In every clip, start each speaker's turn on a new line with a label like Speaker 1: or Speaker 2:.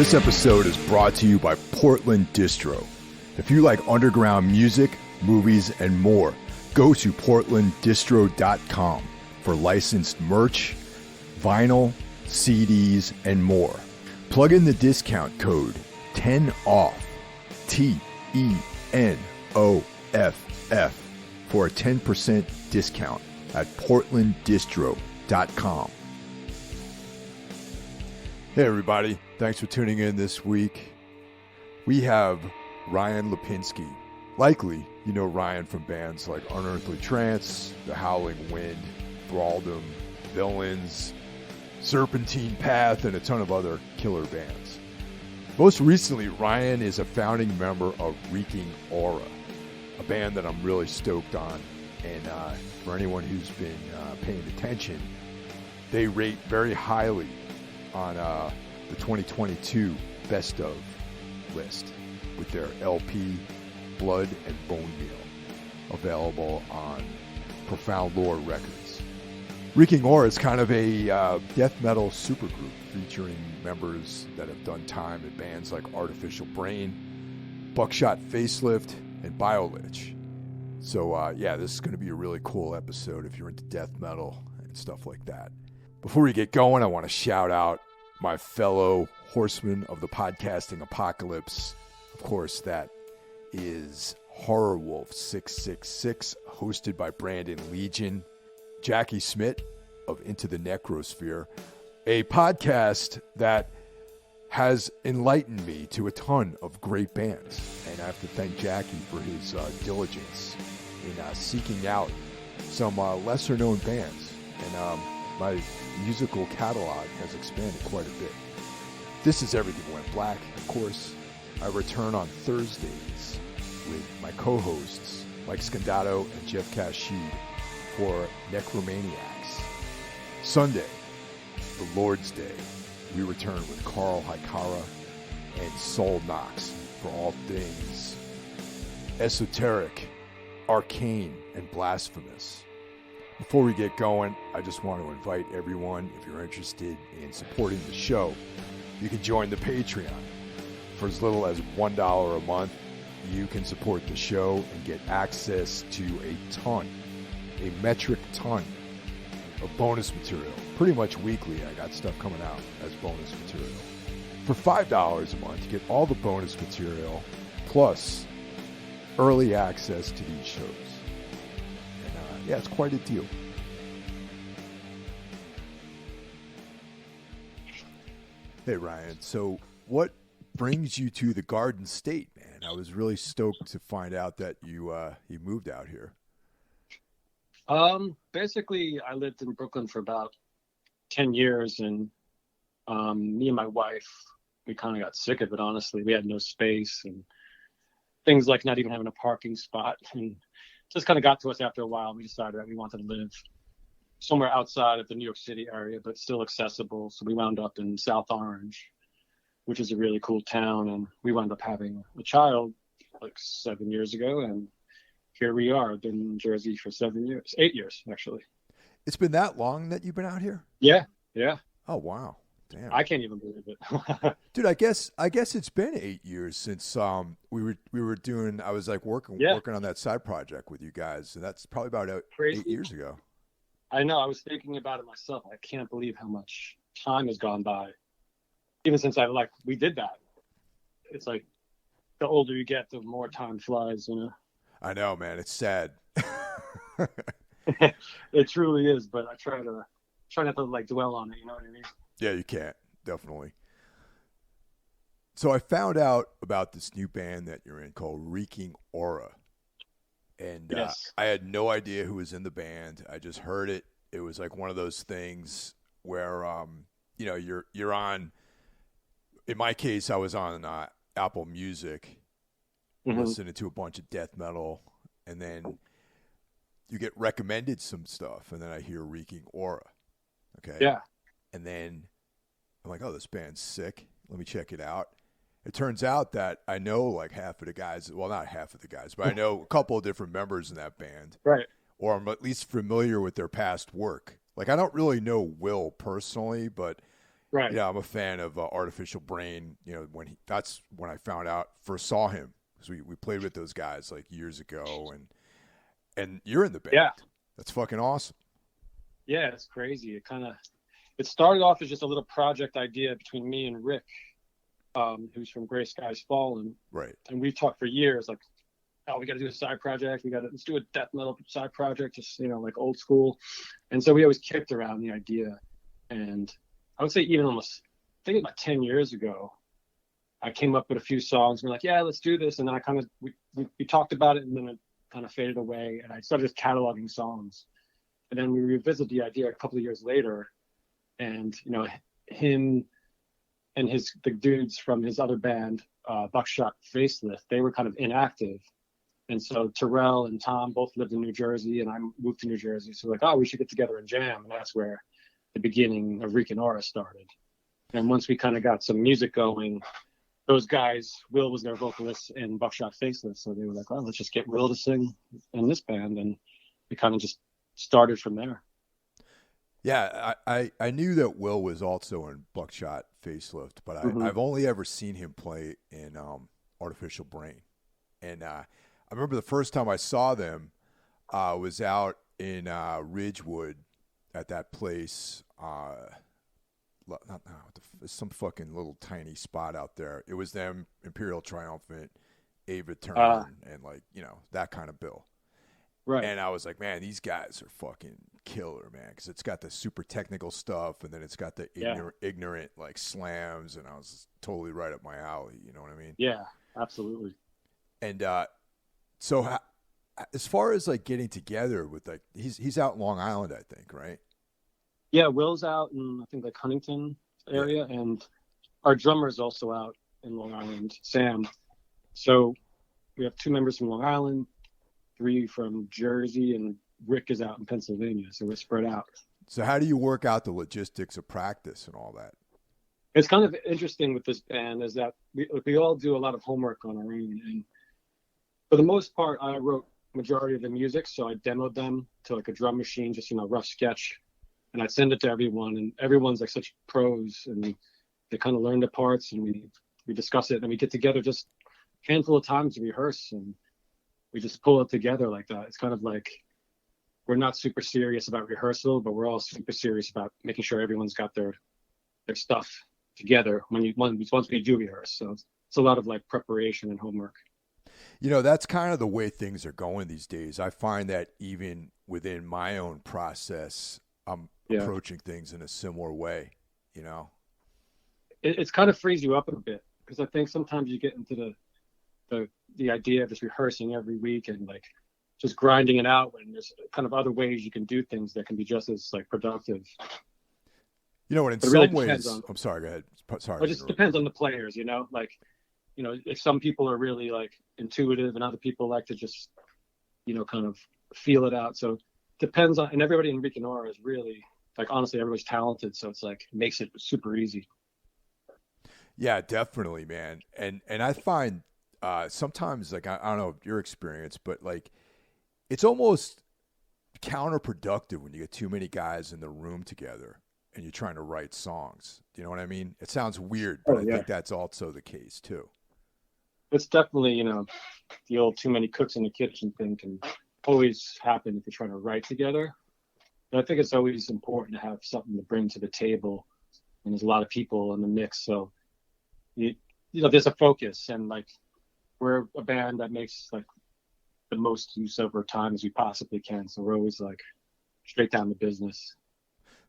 Speaker 1: This episode is brought to you by Portland Distro. If you like underground music, movies, and more, go to portlanddistro.com for licensed merch, vinyl, CDs, and more. Plug in the discount code 10OFF, TENOFF, for a 10% discount at portlanddistro.com. Hey everybody, thanks for tuning in this week. We have Ryan Lipynsky. Likely, you know Ryan from bands like Unearthly Trance, The Howling Wind, Thralldom, Villains, Serpentine Path, and a ton of other killer bands. Most recently, Ryan is a founding member of Reeking Aura, a band that I'm really stoked on. And for anyone who's been paying attention, they rate very highly on the 2022 Best Of list with their LP, Blood and Bone Meal, available on Profound Lore Records. Reeking Aura is kind of a death metal supergroup featuring members that have done time in bands like Artificial Brain, Buckshot Facelift, and Biolich. So this is going to be a really cool episode if you're into death metal and stuff like that. Before we get going, I want to shout out my fellow horsemen of the podcasting apocalypse. Of course, that is Horror Wolf 666, hosted by Brandon Legion, Jackie Smith of Into the Necrosphere, a podcast that has enlightened me to a ton of great bands. And I have to thank Jackie for his diligence in seeking out some lesser-known bands. And my musical catalog has expanded quite a bit. This is Everything Went Black, of course. I return on Thursdays with my co-hosts, Mike Scandato and Jeff Kashid, for Necromaniacs. Sunday, the Lord's Day, we return with Carl Hikara and Saul Knox for all things esoteric, arcane, and blasphemous. Before we get going, I just want to invite everyone, if you're interested in supporting the show, you can join the Patreon. For as little as $1 a month, you can support the show and get access to a metric ton of bonus material. Pretty much weekly, I got stuff coming out as bonus material. For $5 a month, you get all the bonus material, plus early access to these shows. And it's quite a deal. Hey, Ryan, so what brings you to the Garden State, man? I was really stoked to find out that you moved out here.
Speaker 2: Basically, I lived in Brooklyn for about 10 years, and me and my wife, we kind of got sick of it, honestly. We had no space, and things like not even having a parking spot, and just kind of got to us after a while. We decided that we wanted to live somewhere outside of the New York City area, but still accessible. So we wound up in South Orange, which is a really cool town. And we wound up having a child like 7 years ago. And here we are. I've been in Jersey for 8 years, actually.
Speaker 1: It's been that long that you've been out here?
Speaker 2: Yeah.
Speaker 1: Oh, wow. Damn.
Speaker 2: I can't even believe it.
Speaker 1: Dude, I guess it's been 8 years since we were doing. I was like working on that side project with you guys, and that's probably about 8 years ago.
Speaker 2: I know. I was thinking about it myself. I can't believe how much time has gone by, even since we did that. It's like the older you get, the more time flies. You know.
Speaker 1: I know, man. It's sad.
Speaker 2: It truly is, but I try not to dwell on it. You know what I mean?
Speaker 1: Yeah, you can't. Definitely. So I found out about this new band that you're in called Reeking Aura. And
Speaker 2: yes.
Speaker 1: I had no idea who was in the band. I just heard it. It was like one of those things where, you're on, in my case, I was on Apple Music, listening to a bunch of death metal, and then you get recommended some stuff, and then I hear Reeking Aura. Okay.
Speaker 2: Yeah.
Speaker 1: And then I'm like, oh, this band's sick. Let me check it out. It turns out that I know like half of the guys. Well, not half of the guys, but I know a couple of different members in that band.
Speaker 2: Right.
Speaker 1: Or I'm at least familiar with their past work. Like, I don't really know Will personally, but
Speaker 2: Right.
Speaker 1: Yeah, I'm a fan of Artificial Brain. You know, that's when I first saw him. Because we played with those guys like years ago, and you're in the band.
Speaker 2: Yeah.
Speaker 1: That's fucking awesome.
Speaker 2: Yeah, it's crazy. It started off as just a little project idea between me and Rick, who's from Gray Skies Fallen.
Speaker 1: Right.
Speaker 2: And we've talked for years, like, oh, we got to do a side project. Let's do a death metal side project, just, like old school. And so we always kicked around the idea. And I would say even almost, I think about 10 years ago, I came up with a few songs. We're like, yeah, let's do this. And then we talked about it, and then it kind of faded away. And I started just cataloging songs. And then we revisited the idea a couple of years later. And, him and the dudes from his other band, Buckshot Facelift, they were kind of inactive. And so Terrell and Tom both lived in New Jersey, and I moved to New Jersey. So like, oh, we should get together and jam. And that's where the beginning of Reeking Aura started. And once we kind of got some music going, those guys, Will was their vocalist in Buckshot Facelift. So they were like, oh, let's just get Will to sing in this band. And we kind of just started from there.
Speaker 1: Yeah, I knew that Will was also in Buckshot Facelift, but I've only ever seen him play in Artificial Brain. And I remember the first time I saw them was out in Ridgewood at that place. Some fucking little tiny spot out there. It was them, Imperial Triumphant, Ava Turner, and that kind of bill.
Speaker 2: Right.
Speaker 1: And I was like, man, these guys are fucking killer, man, because it's got the super technical stuff, and then it's got the ignorant like slams, and I was totally right up my alley. You know what I mean?
Speaker 2: Yeah, absolutely.
Speaker 1: And so as far as like getting together with like he's out in Long Island, I think, right?
Speaker 2: Yeah, Will's out in I think like Huntington area, and our drummer is also out in Long Island, Sam. So we have 2 members from Long Island, 3 from Jersey, and Rick is out in Pennsylvania, so we're spread out.
Speaker 1: So how do you work out the logistics of practice and all that?
Speaker 2: It's kind of interesting with this band is that we all do a lot of homework on our own, and for the most part, I wrote majority of the music, so I demoed them to like a drum machine, just rough sketch, and I'd send it to everyone, and everyone's like such pros, and they kind of learn the parts, and we discuss it, and we get together just a handful of times to rehearse, and we just pull it together like that. It's kind of like we're not super serious about rehearsal, but we're all super serious about making sure everyone's got their stuff together once we do rehearse. So it's a lot of like preparation and homework.
Speaker 1: That's kind of the way things are going these days. I find that even within my own process, I'm approaching things in a similar way,
Speaker 2: It's kind of frees you up a bit, because I think sometimes you get into the idea of just rehearsing every week and like just grinding it out when there's kind of other ways you can do things that can be just as like productive.
Speaker 1: And in some ways, I'm sorry, go ahead. Sorry.
Speaker 2: It just depends on the players, if some people are really like intuitive and other people like to just, kind of feel it out. So it depends on, and everybody in Reeking Aura is really like, honestly, everybody's talented. So it's like, makes it super easy.
Speaker 1: Yeah, definitely, man. And I find sometimes, like, I don't know your experience, but like, it's almost counterproductive when you get too many guys in the room together and you're trying to write songs. Do you know what I mean? It sounds weird, but I think that's also the case too.
Speaker 2: It's definitely, the old too many cooks in the kitchen thing can always happen if you're trying to write together. But I think it's always important to have something to bring to the table. And there's a lot of people in the mix. So, there's a focus, and like, we're a band that makes like the most use of our time as we possibly can. So we're always like straight down to business.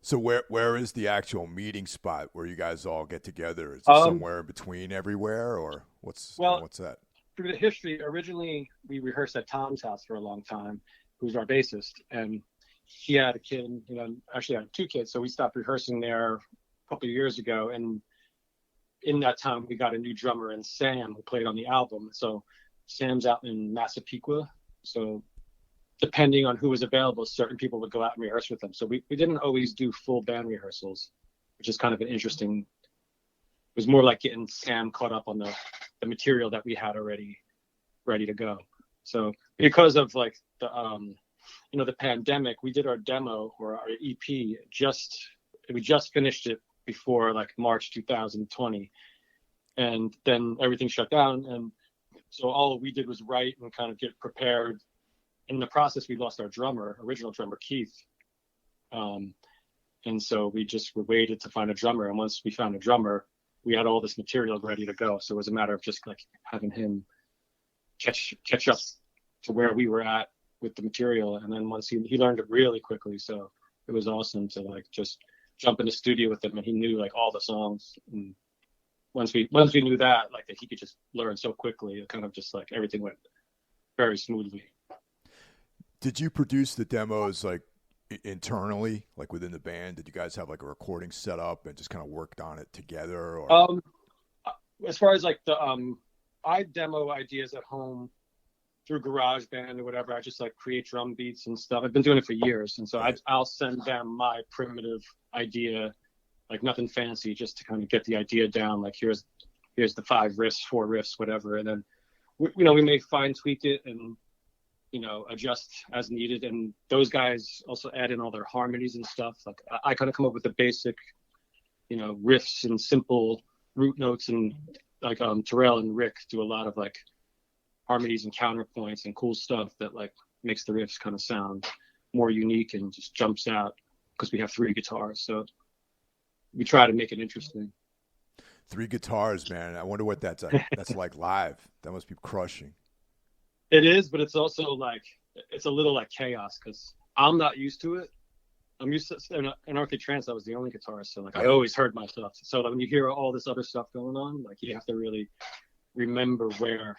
Speaker 1: So where is the actual meeting spot where you guys all get together? Is it somewhere in between everywhere, or what's that?
Speaker 2: Through the history, originally we rehearsed at Tom's house for a long time, who's our bassist, and he had a kid, actually had 2 kids. So we stopped rehearsing there a couple of years ago. And in that time we got a new drummer, and Sam, who played on the album. So Sam's out in Massapequa. So depending on who was available, certain people would go out and rehearse with them. So we didn't always do full band rehearsals, which is kind of an interesting, it was more like getting Sam caught up on the material that we had already ready to go. So because of like the pandemic, we did our demo or our EP we just finished it before like March 2020, and then everything shut down, and so all we did was write and kind of get prepared. In the process, we lost our original drummer Keith, and so we just waited to find a drummer. And once we found a drummer, we had all this material ready to go. So it was a matter of just like having him catch up to where we were at with the material. And then once he learned it really quickly, so it was awesome to like just jump in the studio with him, and he knew like all the songs. And once we knew that, like that he could just learn so quickly, it kind of just like everything went very smoothly.
Speaker 1: Did you produce the demos like internally, like within the band? Did you guys have like a recording set up and just kind of worked on it together? Or
Speaker 2: as far as like the I demo ideas at home through GarageBand or whatever. I just like create drum beats and stuff. I've been doing it for years, and so I'll send them my primitive idea, like nothing fancy, just to kind of get the idea down. Like here's the 5 riffs, 4 riffs, whatever, and then we may fine tweak it and adjust as needed. And those guys also add in all their harmonies and stuff. Like I kind of come up with the basic, riffs and simple root notes, and like Terrell and Rick do a lot of like harmonies and counterpoints and cool stuff that like makes the riffs kind of sound more unique and just jumps out, because we have 3 guitars. So we try to make it interesting.
Speaker 1: 3 guitars, man. I wonder what that's like. That's like live. That must be crushing.
Speaker 2: It is, but it's also like, it's a little like chaos, because I'm not used to it. I'm used to, in Unearthly Trance, I was the only guitarist, so like I always heard my stuff. So when you hear all this other stuff going on, like you have to really remember where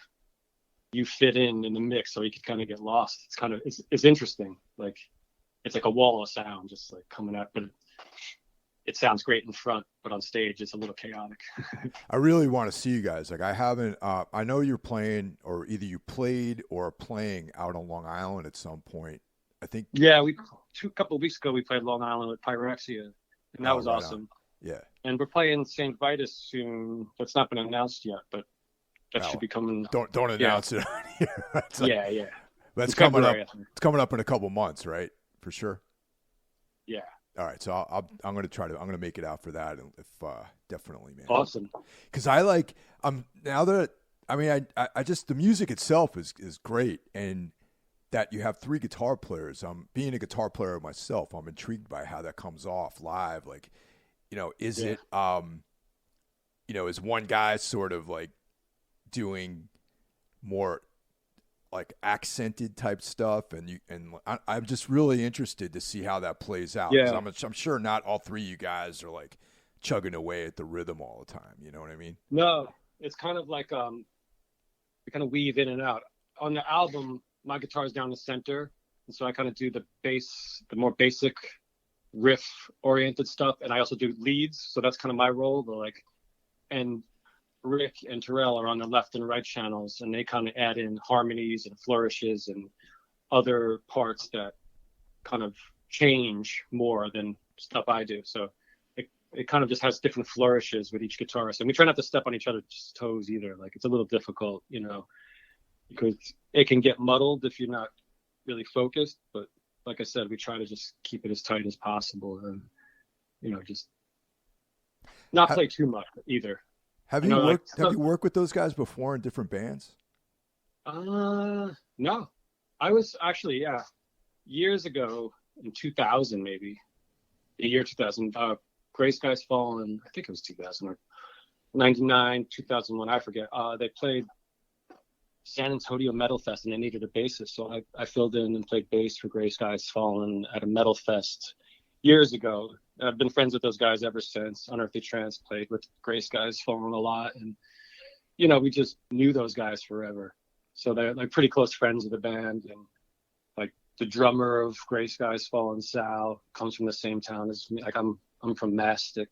Speaker 2: you fit in the mix, so you can kind of get lost. It's kind of, it's interesting. Like it's like a wall of sound just like coming out, but it sounds great in front, but on stage it's a little chaotic.
Speaker 1: I really want to see you guys. Like I haven't, I know you're playing, or either you played or are playing out on Long Island at some point. I think. Yeah,
Speaker 2: a couple of weeks ago we played Long Island with Pyrexia, and that was right awesome.
Speaker 1: Yeah.
Speaker 2: And we're playing St. Vitus soon. That's not been announced yet, but that should be coming.
Speaker 1: Don't announce it on here.
Speaker 2: Yeah.
Speaker 1: That's coming up. It's coming up in a couple months, right? For sure.
Speaker 2: Yeah.
Speaker 1: All right, so I'm going to make it out for that, if definitely, man.
Speaker 2: Awesome.
Speaker 1: Because I just, the music itself is great, and that you have 3 guitar players. Being a guitar player myself, I'm intrigued by how that comes off live. Like, is it is one guy sort of like doing more like accented type stuff, and I'm just really interested to see how that plays out.
Speaker 2: Yeah.
Speaker 1: I'm sure not all 3 of you guys are like chugging away at the rhythm all the time. You know what I mean?
Speaker 2: No, it's kind of like we kind of weave in and out. On the album, my guitar is down the center, and so I kind of do the bass, the more basic riff oriented stuff, and I also do leads. So that's kind of my role. And Rick and Terrell are on the left and right channels, and they kind of add in harmonies and flourishes and other parts that kind of change more than stuff I do. So it kind of just has different flourishes with each guitarist, and we try not to step on each other's toes either. Like it's a little difficult, because it can get muddled if you're not really focused. But like I said, we try to just keep it as tight as possible, and just not play too much either.
Speaker 1: Have you worked with those guys before in different bands?
Speaker 2: No. I was actually, years ago in 2000, maybe the year 2000, Gray Skies Fallen, I think it was 2000 or 99, 2001, I forget. They played San Antonio Metal Fest, and they needed a bassist. So I filled in and played bass for Gray Skies Fallen at a metal fest years ago. I've been friends with those guys ever since. Unearthly Trance played with Gray Skies Fallen a lot, and we just knew those guys forever. So they're like pretty close friends of the band, and like the drummer of Gray Skies Fallen, Sal, comes from the same town as me. Like I'm from Mastic,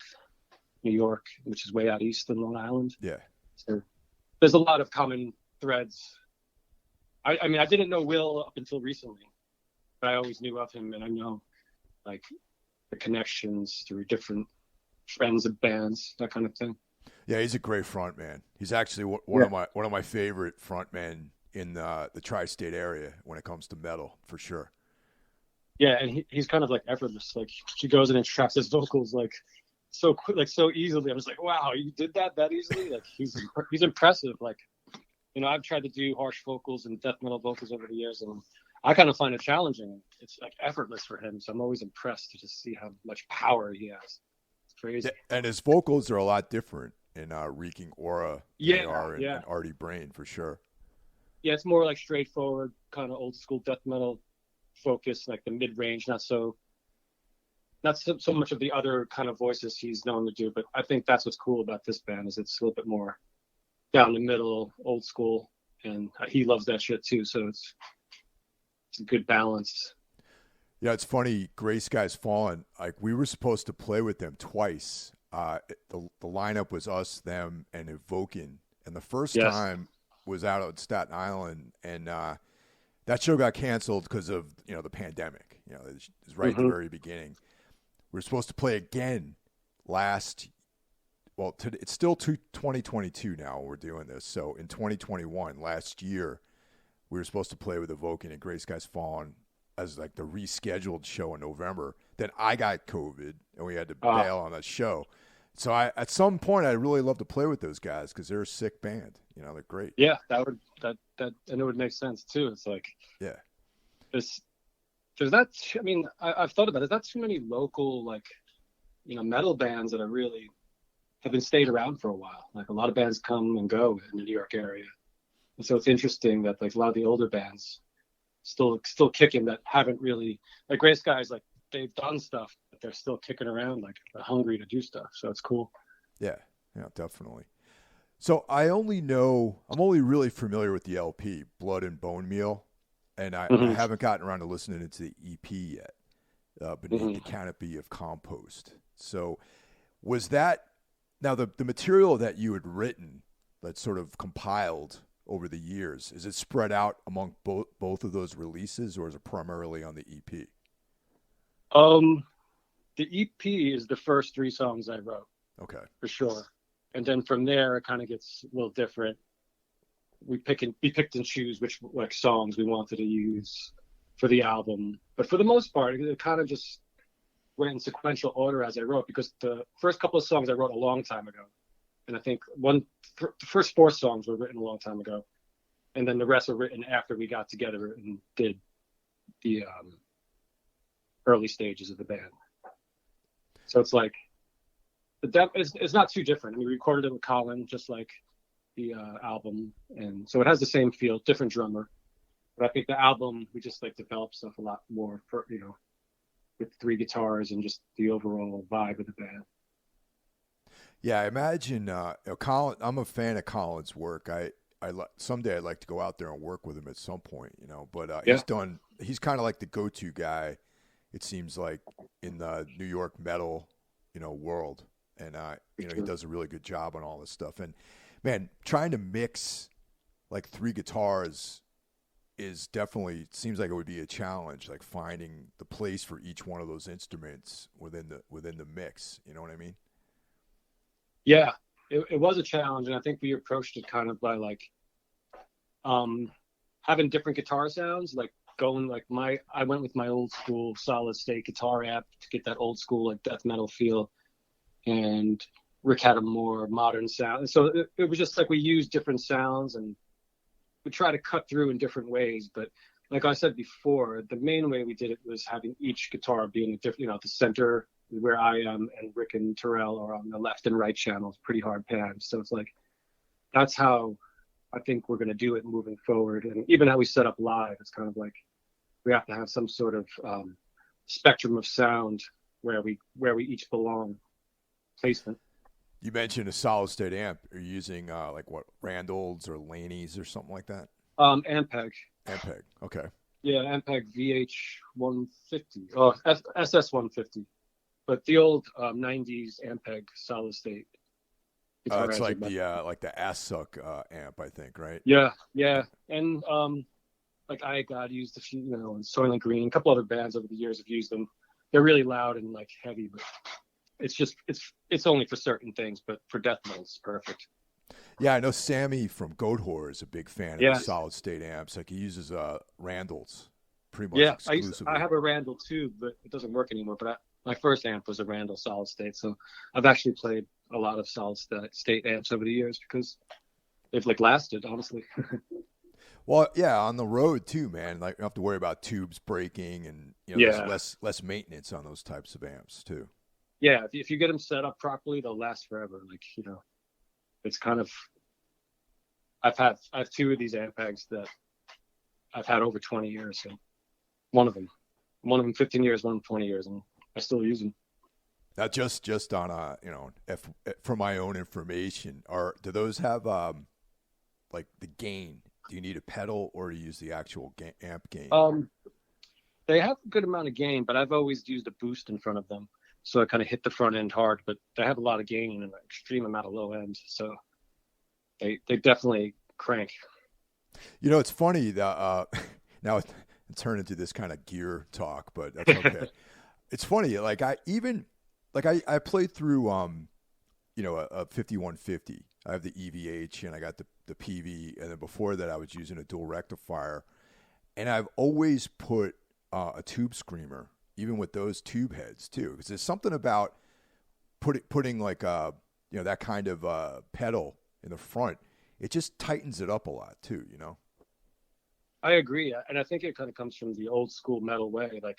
Speaker 2: New York, which is way out east in Long Island.
Speaker 1: Yeah.
Speaker 2: So there's a lot of common threads. I mean, I didn't know Will up until recently, but I always knew of him, and I know like the connections through different friends of bands, that kind of thing.
Speaker 1: Yeah, he's a great front man. He's actually one of my favorite front men in the tri-state area when it comes to metal, for sure.
Speaker 2: Yeah, and he's kind of like effortless. Like he goes in and tracks his vocals like so quick, like so easily. I was like, wow, you did that easily. Like he's impressive. Like, you know, I've tried to do harsh vocals and death metal vocals over the years, and I kind of find it challenging. It's like effortless for him. So I'm always impressed to just see how much power he has. It's crazy.
Speaker 1: And his vocals are a lot different in Reeking Aura than they are in Artie Brain, for sure.
Speaker 2: Yeah, it's more like straightforward, kind of old school death metal focus, like the mid range, not so much of the other kind of voices he's known to do. But I think that's what's cool about this band, is it's a little bit more down the middle, old school, and he loves that shit too. So it's a good balance.
Speaker 1: Yeah, it's funny. Gray Skies Fallen. Like, we were supposed to play with them twice. The lineup was us, them, and Evoking, and the first time was out at Staten Island, and that show got canceled because of, you know, the pandemic. You know, it was right at the very beginning. We were supposed to play again it's still 2022 now. We're doing this, so in 2021, last year, we were supposed to play with Evoking and Gray Skies Fallen as like the rescheduled show in November. Then I got COVID and we had to bail on that show. So at some point I'd really love to play with those guys because they're a sick band. You know, they're great.
Speaker 2: Yeah, and it would make sense too. It's like,
Speaker 1: yeah,
Speaker 2: there's not. I mean, I've thought about it. There's not too many local, like, you know, metal bands that are really have been stayed around for a while. Like, a lot of bands come and go in the New York area, and so it's interesting that like a lot of the older bands still kicking that haven't really, like Gray Skies, like they've done stuff, but they're still kicking around, like they're hungry to do stuff. So it's cool.
Speaker 1: Yeah, definitely. So I'm only really familiar with the LP, Blood and Bone Meal, and I haven't gotten around to listening to the EP yet, Beneath the Canopy of Compost. So was that, now the material that you had written, that sort of compiled over the years, is it spread out among both of those releases, or is it primarily on the EP?
Speaker 2: The EP is the first 3 songs I wrote.
Speaker 1: Okay.
Speaker 2: For sure. And then from there, it kind of gets a little different. We picked and choose which like songs we wanted to use for the album. But for the most part, it kind of just went in sequential order as I wrote, because the first couple of songs I wrote a long time ago. And I think the first 4 songs were written a long time ago. And then the rest were written after we got together and did the early stages of the band. So it's like, it's not too different. I mean, we recorded it with Colin, just like the album. And so it has the same feel, different drummer. But I think the album, we just like developed stuff a lot more, for, you know, with 3 guitars and just the overall vibe of the band.
Speaker 1: Yeah, I imagine Colin. I'm a fan of Colin's work. Someday I'd like to go out there and work with him at some point, you know. But he's kind of like the go-to guy, it seems like, in the New York metal, you know, world. And you know, he does a really good job on all this stuff. And man, trying to mix like 3 guitars is definitely, seems like it would be a challenge, like finding the place for each one of those instruments within the mix. You know what I mean?
Speaker 2: Yeah, it was a challenge, and I think we approached it kind of by like having different guitar sounds, like going like I went with my old school solid state guitar amp to get that old school like death metal feel, and Rick had a more modern sound. And so it was just like we used different sounds and we try to cut through in different ways. But like I said before, the main way we did it was having each guitar being a different, you know, the center where I am and Rick and Terrell are on the left and right channels, pretty hard pans. So it's like, that's how I think we're going to do it moving forward. And even how we set up live, it's kind of like we have to have some sort of spectrum of sound where we each belong, placement.
Speaker 1: You mentioned a solid state amp. Are you using like what, Randall's or Laney's or something like that?
Speaker 2: Ampeg.
Speaker 1: Ampeg, okay.
Speaker 2: Yeah, Ampeg VH150, SS150. But the old 90s Ampeg solid state.
Speaker 1: It's like the Ass-Suck amp, I think, right?
Speaker 2: Yeah. And like I God used a few, you know, and Soylent Green, a couple other bands over the years have used them. They're really loud and like heavy, but it's only for certain things. But for death metal, it's perfect.
Speaker 1: Yeah, I know Sammy from Goat Whore is a big fan of the solid state amps. Like, he uses Randall's pretty much exclusively.
Speaker 2: I have a Randall too, but it doesn't work anymore. But my first amp was a Randall solid state, so I've actually played a lot of solid state amps over the years because they've like lasted, honestly.
Speaker 1: Well, yeah, on the road too, man. Like you don't have to worry about tubes breaking, and there's less maintenance on those types of amps too.
Speaker 2: Yeah, if you get them set up properly, they'll last forever. Like it's kind of. I have two of these amp bags that I've had over 20 years. So one of them 15 years, one of them 20 years, and I still use them.
Speaker 1: Now, just on for my own information, do those have like the gain? Do you need a pedal or do you use the actual amp gain?
Speaker 2: They have a good amount of gain, but I've always used a boost in front of them, so I kind of hit the front end hard. But they have a lot of gain and an extreme amount of low end, so they definitely crank.
Speaker 1: It's funny that now it turned into this kind of gear talk, but that's okay. It's funny, like I played through a 5150. I have the EVH and I got the PV, and then before that I was using a dual rectifier, and I've always put a tube screamer, even with those tube heads too, because there's something about putting like that kind of pedal in the front. It just tightens it up a lot too,
Speaker 2: I agree, and I think it kind of comes from the old school metal way, like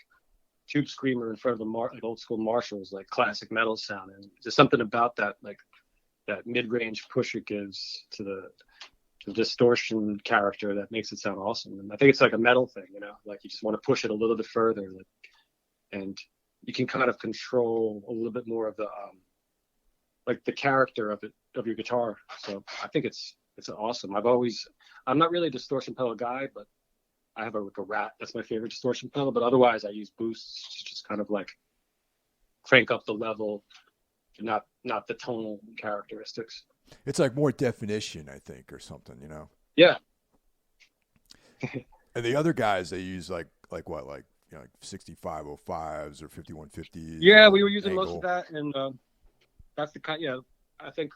Speaker 2: tube screamer in front of the like old school Marshalls, like classic metal sound, and there's something about that, like that mid-range push it gives to the distortion character that makes it sound awesome. And I think it's like a metal thing, like you just want to push it a little bit further, and you can kind of control a little bit more of the like the character of your guitar. So I think it's awesome. I'm not really a distortion pedal guy, but I have a Rat. That's my favorite distortion pedal. But otherwise, I use boosts to just kind of like crank up the level, not the tonal characteristics.
Speaker 1: It's like more definition, I think, or something,
Speaker 2: Yeah.
Speaker 1: And the other guys, they use like 6505s or 5150s.
Speaker 2: Yeah, we were using most of that, and that's the kind. Yeah, I think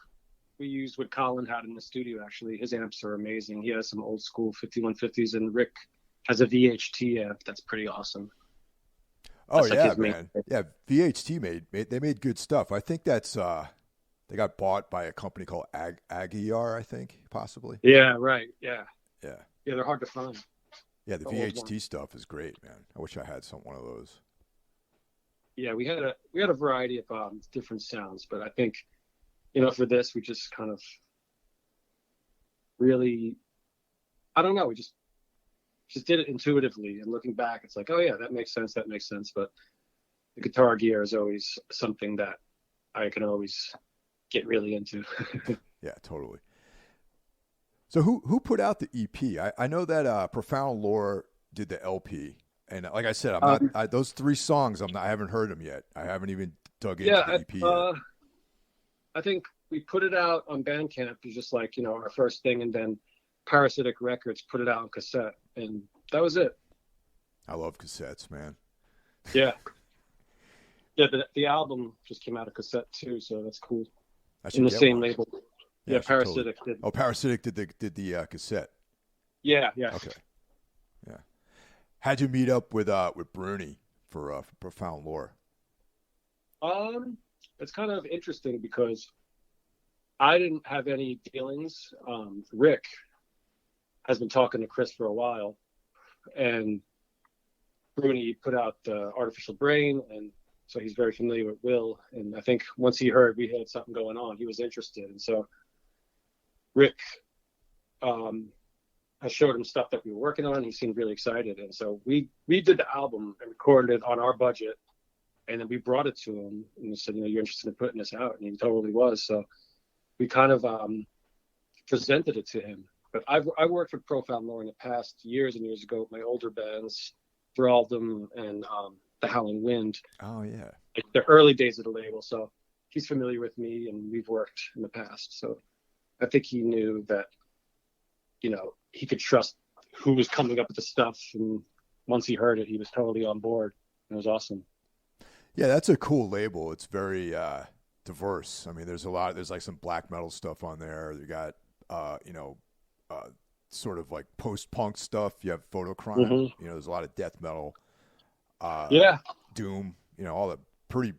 Speaker 2: we used what Colin had in the studio. Actually, his amps are amazing. He has some old school 5150s, and Rick has a VHT amp that's pretty awesome.
Speaker 1: Oh yeah, man. Yeah, VHT made good stuff. I think that's they got bought by a company called Aguiar, I think, possibly.
Speaker 2: Yeah, right. Yeah.
Speaker 1: Yeah.
Speaker 2: Yeah, they're hard to find.
Speaker 1: Yeah, the VHT stuff is great, man. I wish I had one of those.
Speaker 2: Yeah, we had a variety of different sounds, but I think, for this we just kind of really, I don't know, we just did it intuitively, and looking back, it's like, oh yeah, that makes sense. But the guitar gear is always something that I can always get really into.
Speaker 1: Yeah, totally. So who put out the EP? I know that Profound Lore did the LP, and like I said, those 3 songs I haven't heard them yet. I haven't even dug into the EP yet.
Speaker 2: I think we put it out on Bandcamp. It was just like, our first thing, and then Parasitic Records put it out on cassette, and that was it.
Speaker 1: I love cassettes, man.
Speaker 2: Yeah. Yeah, the album just came out of cassette too, so that's cool. In the same label. Yeah, Parasitic did.
Speaker 1: Oh, Parasitic did the cassette.
Speaker 2: Yeah.
Speaker 1: Okay. Yeah. How'd you meet up with Bruni for Profound Lore?
Speaker 2: It's kind of interesting because I didn't have any dealings. Rick has been talking to Chris for a while, and Bruni put out Artificial Brain, and so he's very familiar with Will. And I think once he heard we had something going on, he was interested. And so Rick, I showed him stuff that we were working on. He seemed really excited. And so we did the album and recorded it on our budget. And then we brought it to him and we said, you're interested in putting this out? And he totally was. So we kind of presented it to him. But I worked with Profound Lore in the past years and years ago with my older bands, Thralldom and the Howling Wind.
Speaker 1: Oh, yeah.
Speaker 2: Like the early days of the label. So he's familiar with me and we've worked in the past. So I think he knew that, he could trust who was coming up with the stuff. And once he heard it, he was totally on board. It was awesome.
Speaker 1: Yeah, that's a cool label. It's very diverse. I mean, there's like some black metal stuff on there. You got, sort of like post-punk stuff. You have Photocrime. Mm-hmm. There's a lot of death metal. Doom. All the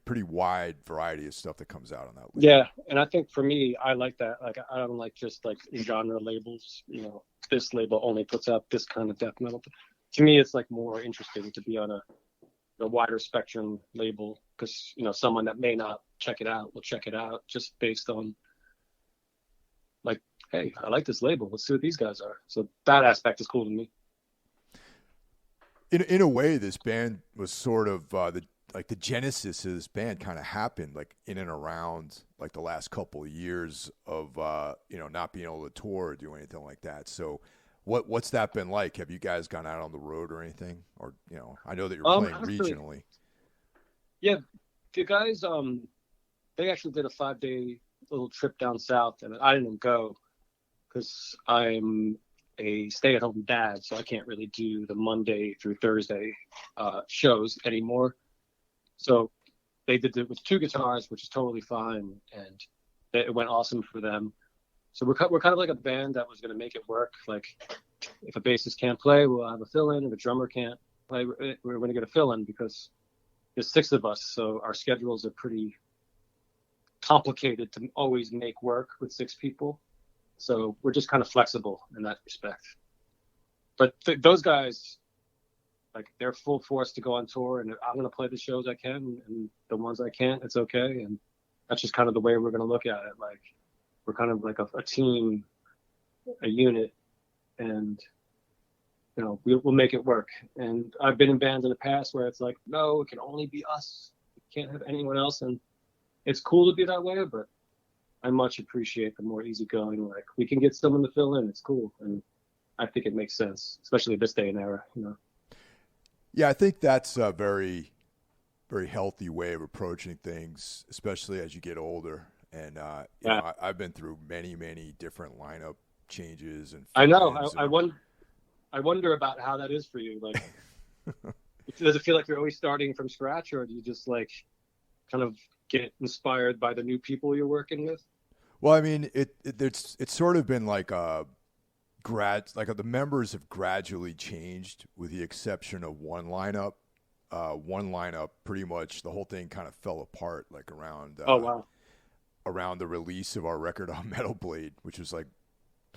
Speaker 1: pretty wide variety of stuff that comes out on that label.
Speaker 2: Yeah, and I think for me, I like that. Like, I don't like just like genre labels. You know, this label only puts out this kind of death metal. To me, it's like more interesting to be on a wider spectrum label, because you know, someone that may not check it out will check it out just based on like, hey, I like this label. Let's see what these guys are. So that aspect is cool to me.
Speaker 1: In a way, this band was sort of the genesis of this band kind of happened like in and around like the last couple of years of not being able to tour or do anything like that. So what's that been like? Have you guys gone out on the road or anything? Or I know that you're playing regionally.
Speaker 2: Yeah, the guys they actually did a 5-day little trip down south, and I didn't go because I'm a stay-at-home dad, so I can't really do the Monday through Thursday shows anymore. So they did it with 2 guitars, which is totally fine, and it went awesome for them. So we're kind of like a band that was going to make it work. Like, if a bassist can't play, we'll have a fill-in. If a drummer can't play, we're going to get a fill-in, because there's 6 of us, so our schedules are pretty complicated to always make work with 6 people. So we're just kind of flexible in that respect. But those guys, like, they're full force to go on tour, and I'm going to play the shows I can, and the ones I can't, it's okay. And that's just kind of the way we're going to look at it. Like, we're kind of like a team, a unit, and we'll make it work. And I've been in bands in the past where it's like, no, it can only be us. We can't have anyone else. And it's cool to be that way, but I much appreciate the more easygoing, like, we can get someone to fill in. It's cool. And I think it makes sense, especially this day and era,
Speaker 1: Yeah, I think that's a very, very healthy way of approaching things, especially as you get older. And I've been through many, many different lineup changes. And
Speaker 2: I know. I wonder about how that is for you. Like, does it feel like you're always starting from scratch, or do you just like kind of get inspired by the new people you're working with?
Speaker 1: Well, I mean, it's sort of been like the members have gradually changed, with the exception of one lineup. One lineup, pretty much the whole thing kind of fell apart, like around around the release of our record on Metal Blade, which was like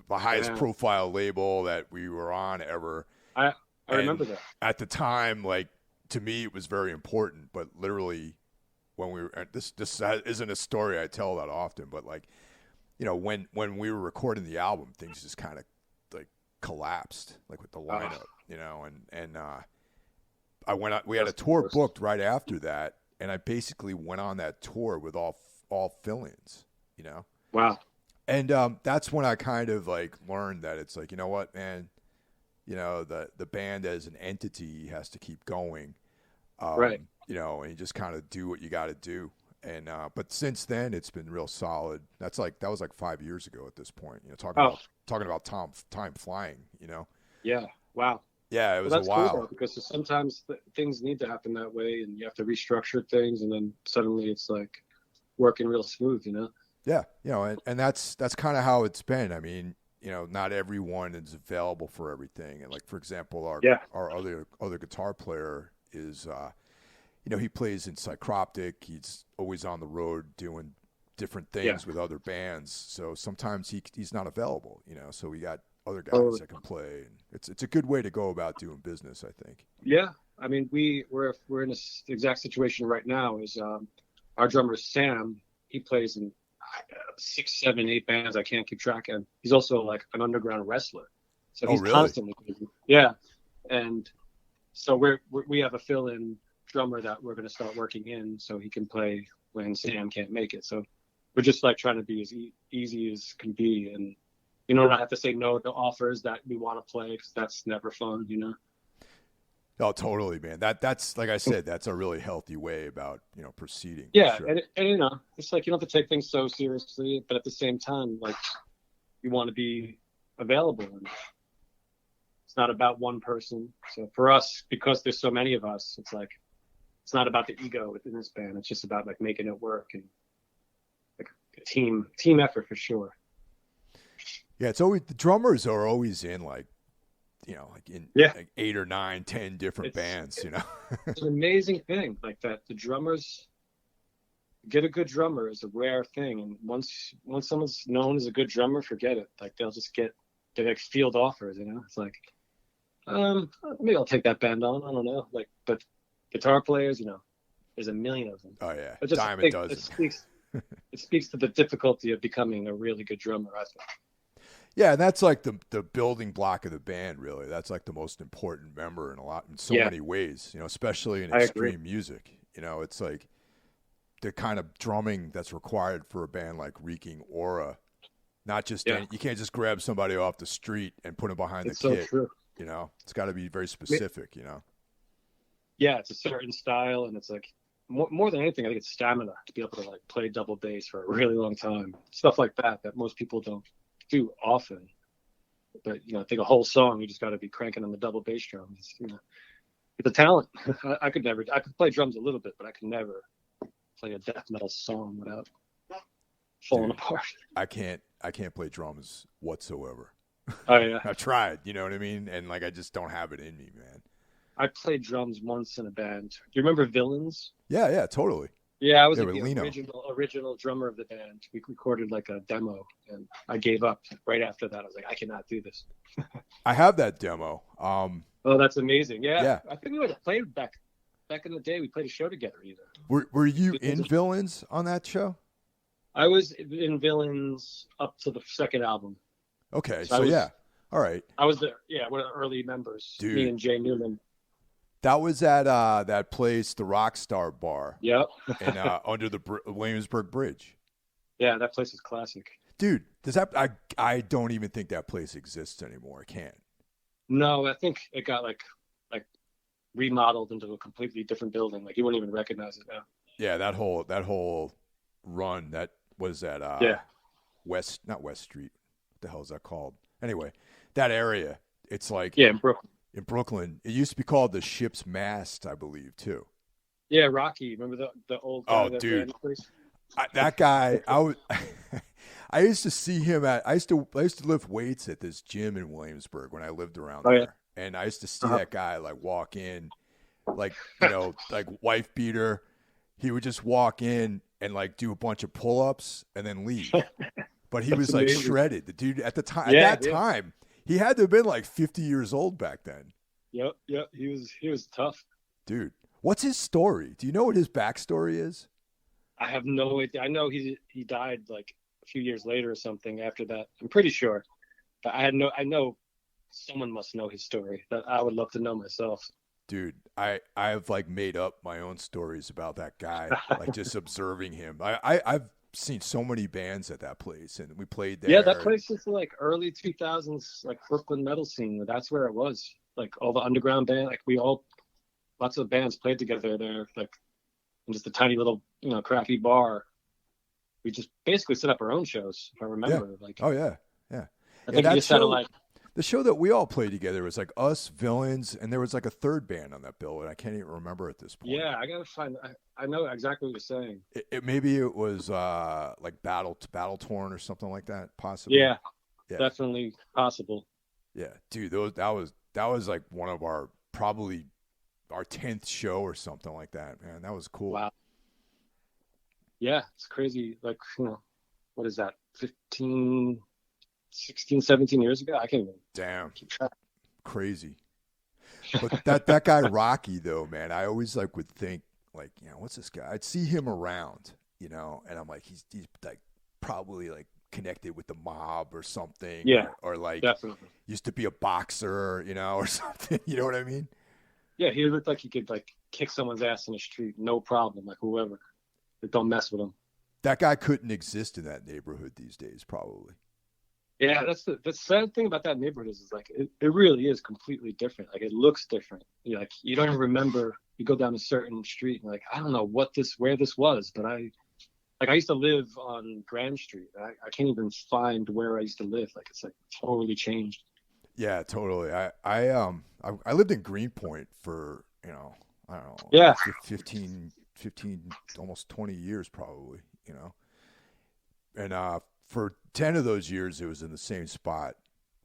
Speaker 1: the highest profile label that we were on ever.
Speaker 2: I remember that. At
Speaker 1: the time, like, to me, it was very important, but literally when we were, this isn't a story I tell that often, but like, when we were recording the album, things just kind of like collapsed, like with the lineup, and we had a tour booked right after that, and I basically went on that tour with all fill-ins,
Speaker 2: Wow.
Speaker 1: And that's when I kind of like learned that it's like, you know what, man, the band as an entity has to keep going,
Speaker 2: right?
Speaker 1: And you just kind of do what you got to do. And but since then, it's been real solid. That was like 5 years ago at this point. Talking about time flying.
Speaker 2: Yeah. Wow.
Speaker 1: Yeah, it was a while.
Speaker 2: Cool, because sometimes things need to happen that way, and you have to restructure things, and then suddenly it's like working real smooth.
Speaker 1: Yeah, and that's kind of how it's been. I mean, not everyone is available for everything. And like, for example, our other guitar player is, he plays in Psychroptic. He's always on the road doing different things with other bands. So sometimes he's not available, so we got other guys that can play. And it's a good way to go about doing business, I think.
Speaker 2: Yeah. I mean, we're in this exact situation right now. Is our drummer, Sam, he plays in 6, 7, 8 bands I can't keep track of. He's also like an underground wrestler, so he's constantly busy. Yeah, and so we have a fill-in drummer that we're going to start working in, so he can play when Sam can't make it. So we're just like trying to be as easy as can be, and not have to say no to offers that we want to play, because that's never fun.
Speaker 1: Oh, totally, man. That's like I said, that's a really healthy way about proceeding.
Speaker 2: Yeah,
Speaker 1: sure.
Speaker 2: and it's like you don't have to take things so seriously, but at the same time, like, you want to be available, and it's not about one person. So for us, because there's so many of us, it's like it's not about the ego within this band. It's just about like making it work, and like a team effort for sure.
Speaker 1: Yeah, it's always, the drummers are always in like like 8 or 9, 10 different bands,
Speaker 2: It's an amazing thing, like that. The drummers, get a good drummer is a rare thing. And once someone's known as a good drummer, forget it. Like they'll just get like field offers, you know? It's like, maybe I'll take that band on. I don't know. Like, but guitar players, you know, there's a million of them.
Speaker 1: Oh yeah.
Speaker 2: But just
Speaker 1: Dime a dozen.
Speaker 2: It speaks to the difficulty of becoming a really good drummer, I think.
Speaker 1: Yeah, and that's like the building block of the band, really. That's like the most important member in so many ways, you know, especially in extreme music. You know, it's like the kind of drumming that's required for a band like Reeking Aura. Not just you can't just grab somebody off the street and put them behind the kit. So true. You know, it's got to be very specific. You know. Yeah,
Speaker 2: it's a certain style, and it's like more than anything, I think it's stamina to be able to like play double bass for a really long time. Stuff like that most people don't do often. But you know, I think a whole song, you just got to be cranking on the double bass drum. It's, you know, it's a talent. I could play drums a little bit, but I could never play a death metal song without falling apart.
Speaker 1: I can't play drums whatsoever.
Speaker 2: Oh yeah.
Speaker 1: I've tried, you know what I mean? And like I just don't have it in me, man.
Speaker 2: I played drums once in a band. Do you remember Villains?
Speaker 1: Yeah, totally.
Speaker 2: Yeah, I was the original drummer of the band. We recorded like a demo, and I gave up right after that. I was like, I cannot do this.
Speaker 1: I have that demo.
Speaker 2: Oh, that's amazing. Yeah. I think we would have played back in the day. We played a show together either.
Speaker 1: Were you in Villains on that show?
Speaker 2: I was in Villains up to the second album.
Speaker 1: Okay, so yeah. All right.
Speaker 2: I was there. Yeah, one of the early members.
Speaker 1: Dude.
Speaker 2: Me and Jay Newman.
Speaker 1: That was at that place, the Rockstar Bar.
Speaker 2: Yep.
Speaker 1: and under the Williamsburg Bridge.
Speaker 2: Yeah, that place is classic.
Speaker 1: Dude, I don't even think that place exists anymore. I can't.
Speaker 2: No, I think it got like remodeled into a completely different building. Like you wouldn't even recognize it now.
Speaker 1: Yeah, that whole run that was at not West Street. What the hell is that called? Anyway, that area. It's like
Speaker 2: in Brooklyn.
Speaker 1: In Brooklyn, it used to be called the Ship's Mast, I believe, too.
Speaker 2: Yeah, Rocky. Remember the old guy?
Speaker 1: Oh, dude, that guy. I used to see him I used to lift weights at this gym in Williamsburg when I lived around there, and I used to see that guy like walk in, like you know, like wife beater. He would just walk in and like do a bunch of pull-ups and then leave. But he was like shredded. The dude at the time. At that time. He had to have been like 50 years old back then.
Speaker 2: Yep. He was tough.
Speaker 1: Dude, what's his story? Do you know what his backstory is?
Speaker 2: I have no idea. I know he died like a few years later or something after that. I'm pretty sure. But I know someone must know his story that I would love to know myself.
Speaker 1: Dude, I've like made up my own stories about that guy, like just observing him. I've seen so many bands at that place, and we played there.
Speaker 2: Yeah, that place is like early 2000s, like Brooklyn metal scene. That's where it was. Like all the underground band, like lots of bands played together there, like in just a tiny little, you know, crappy bar. We just basically set up our own shows, if I remember.
Speaker 1: Yeah. Like, oh yeah.
Speaker 2: I think you said like
Speaker 1: the show that we all played together was like us, Villains, and there was like a third band on that bill, and I can't even remember at this point.
Speaker 2: Yeah, I gotta find. I know exactly what you're saying.
Speaker 1: Maybe it was like Battle Torn or something like that, possibly.
Speaker 2: Yeah, definitely possible.
Speaker 1: Yeah, dude, that was like one of probably our 10th show or something like that. Man, that was cool.
Speaker 2: Wow. Yeah, it's crazy. Like, you know, what is that? 16, 17 years ago? I can't even keep track.
Speaker 1: Crazy. But that guy Rocky though, man, I always like would think like, you know, what's this guy? I'd see him around, you know, and I'm like, he's like probably like connected with the mob or something.
Speaker 2: Yeah.
Speaker 1: Or like
Speaker 2: definitely
Speaker 1: used to be a boxer, you know, or something. You know what I mean?
Speaker 2: Yeah, he looked like he could like kick someone's ass in the street, no problem, like whoever. But don't mess with him.
Speaker 1: That guy couldn't exist in that neighborhood these days, probably.
Speaker 2: Yeah, that's the sad thing about that neighborhood is like it really is completely different. Like it looks different. Like you don't even remember. You go down a certain street and like I don't know where this was, but I used to live on Grand Street. I can't even find where I used to live. Like it's like totally changed.
Speaker 1: Yeah, totally. I lived in Greenpoint for, you know, I don't know, 15 almost 20 years probably, you know. And for 10 of those years it was in the same spot.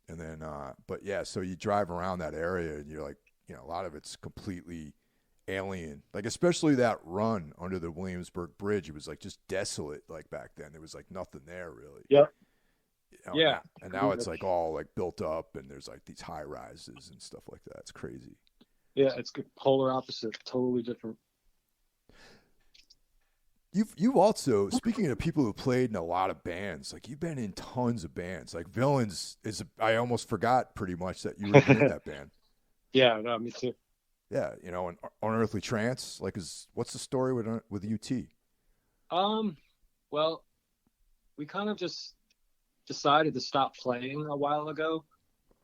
Speaker 1: And then but yeah, so you drive around that area and you're like, you know, a lot of it's completely alien. Like especially that run under the Williamsburg Bridge, it was like just desolate. Like back then, there was like nothing there really.
Speaker 2: Yep.
Speaker 1: You know,
Speaker 2: Yeah.
Speaker 1: and now it's like all like built up, and there's like these high rises and stuff like that. It's crazy.
Speaker 2: Yeah, it's polar opposite, totally different.
Speaker 1: You've also, speaking of people who played in a lot of bands, like you've been in tons of bands. Like Villains I almost forgot pretty much that you were in that band.
Speaker 2: Yeah, no, me too.
Speaker 1: Yeah, you know, and Unearthly Trance, like what's the story with UT?
Speaker 2: Well, we kind of just decided to stop playing a while ago,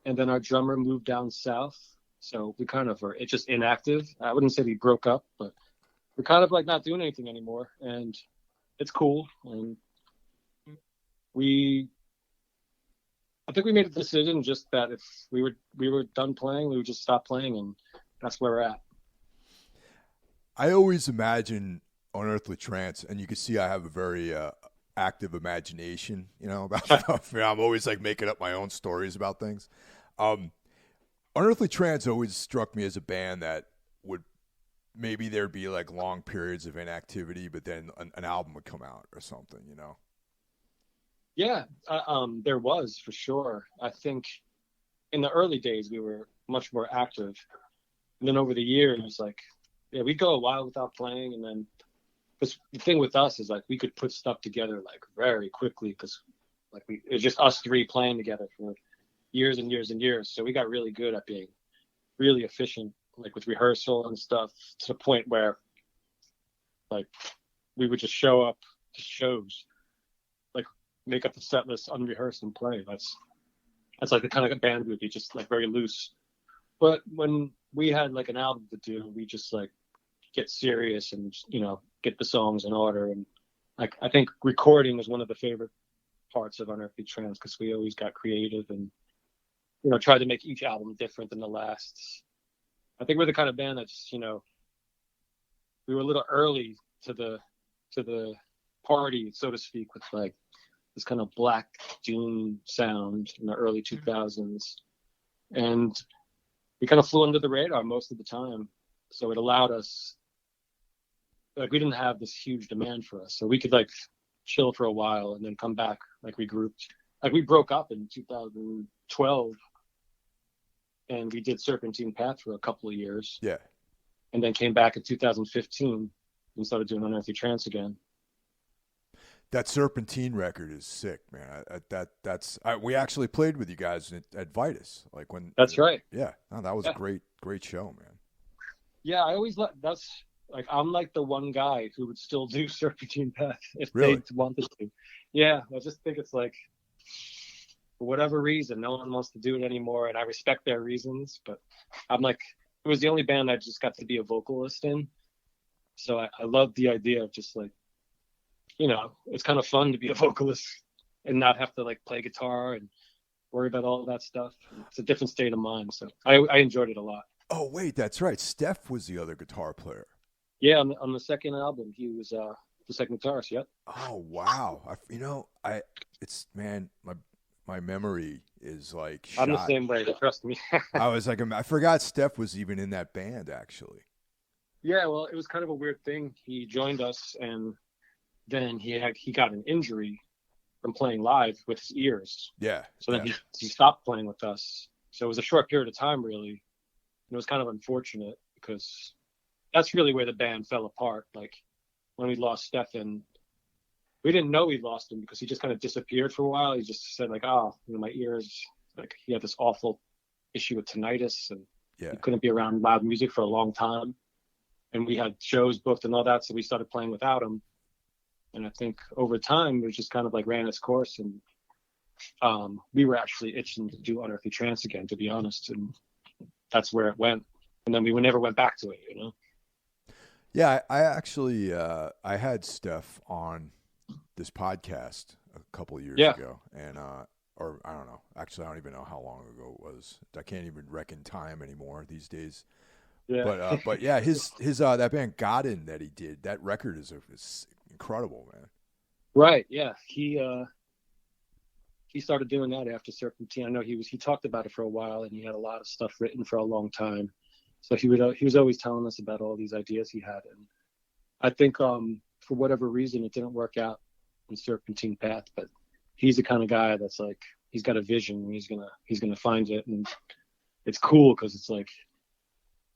Speaker 2: and then our drummer moved down south, so we kind of it's just inactive. I wouldn't say we broke up, but we're kind of like not doing anything anymore, and it's cool. And I think we made a decision just that if we were done playing, we would just stop playing, and that's where we're at.
Speaker 1: I always imagine Unearthly Trance, and you can see I have a very active imagination, you know, about stuff. I'm always like making up my own stories about things. Unearthly Trance always struck me as a band that would maybe there'd be like long periods of inactivity, but then an album would come out or something, you know?
Speaker 2: Yeah, there was for sure. I think in the early days we were much more active, and then over the years, like, yeah, we'd go a while without playing, and then because the thing with us is like we could put stuff together like very quickly because like it was just us three playing together for years and years and years. So we got really good at being really efficient, like with rehearsal and stuff, to the point where like we would just show up to shows, like make up the set list unrehearsed and play. That's like the kind of band we would be, just like very loose. But when we had like an album to do, we just like get serious and, you know, get the songs in order. And like I think recording was one of the favorite parts of Unearthly Trance because we always got creative and, you know, tried to make each album different than the last. I think we're the kind of band that's, you know, we were a little early to the party, so to speak, with like this kind of black doom sound in the early 2000s. And we kind of flew under the radar most of the time. So it allowed us, like, we didn't have this huge demand for us. So we could like chill for a while and then come back, like regrouped. Like we broke up in 2012 and we did Serpentine Path for a couple of years.
Speaker 1: Yeah.
Speaker 2: And then came back in 2015 and started doing Unearthly Trance again.
Speaker 1: That Serpentine record is sick, man. We actually played with you guys at Vitus, like when.
Speaker 2: That's right.
Speaker 1: Yeah, no, that was a great show, man.
Speaker 2: Yeah, I always that's like I'm like the one guy who would still do Serpentine Path if
Speaker 1: Really?
Speaker 2: they wanted to. Yeah, I just think it's like for whatever reason, no one wants to do it anymore, and I respect their reasons. But I'm like, it was the only band I just got to be a vocalist in, so I love the idea of just like, you know, it's kind of fun to be a vocalist and not have to like play guitar and worry about all that stuff. It's a different state of mind, so I enjoyed it a lot.
Speaker 1: Oh wait, that's right. Steph was the other guitar player.
Speaker 2: Yeah, on the second album, he was the second guitarist. Yep.
Speaker 1: Oh wow! My memory is like shot.
Speaker 2: I'm the same way. Trust me.
Speaker 1: I forgot Steph was even in that band actually.
Speaker 2: Yeah, well, it was kind of a weird thing. He joined us, and then he got an injury from playing live with his ears.
Speaker 1: Yeah.
Speaker 2: So then he stopped playing with us. So it was a short period of time, really. And it was kind of unfortunate because that's really where the band fell apart. Like when we lost Stefan, we didn't know we lost him because he just kind of disappeared for a while. He just said like, oh, you know, my ears, like he had this awful issue with tinnitus and he couldn't be around loud music for a long time. And we had shows booked and all that. So we started playing without him. And I think over time, it just kind of like ran its course. And we were actually itching to do Unearthly Trance again, to be honest. And that's where it went. And then we never went back to it, you know?
Speaker 1: Yeah, I actually, I had Steph on this podcast a couple of years ago. And, or I don't know. Actually, I don't even know how long ago it was. I can't even reckon time anymore these days. Yeah. But yeah, his that band Godin that he did, that record is incredible, man.
Speaker 2: Right. Yeah. He started doing that after Serpentine. I know he talked about it for a while and he had a lot of stuff written for a long time. So he was always telling us about all these ideas he had, and I think for whatever reason it didn't work out in Serpentine Path, but he's the kind of guy that's like, he's got a vision and he's gonna find it, and it's cool because it's like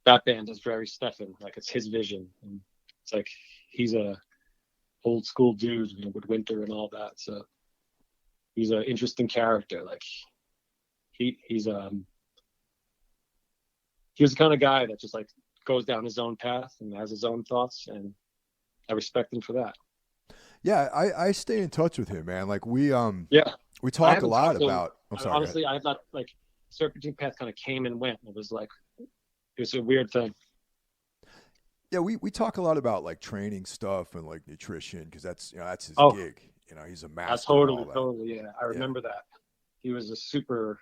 Speaker 2: that band is very Stefan, like it's his vision, and it's like he's a old school dude, you know, with Winter and all that, so he's an interesting character. Like he was the kind of guy that just like goes down his own path and has his own thoughts, and I respect him for that.
Speaker 1: Yeah, I stay in touch with him, man. Like we
Speaker 2: Yeah,
Speaker 1: talk a lot about. I'm sorry.
Speaker 2: Honestly, I have not, like, Serpentine Path kind of came and went. It was like, it was a weird thing.
Speaker 1: Yeah, we talk a lot about like training stuff and like nutrition because that's his gig. You know, he's a master.
Speaker 2: Totally. Yeah, I remember that. He was a super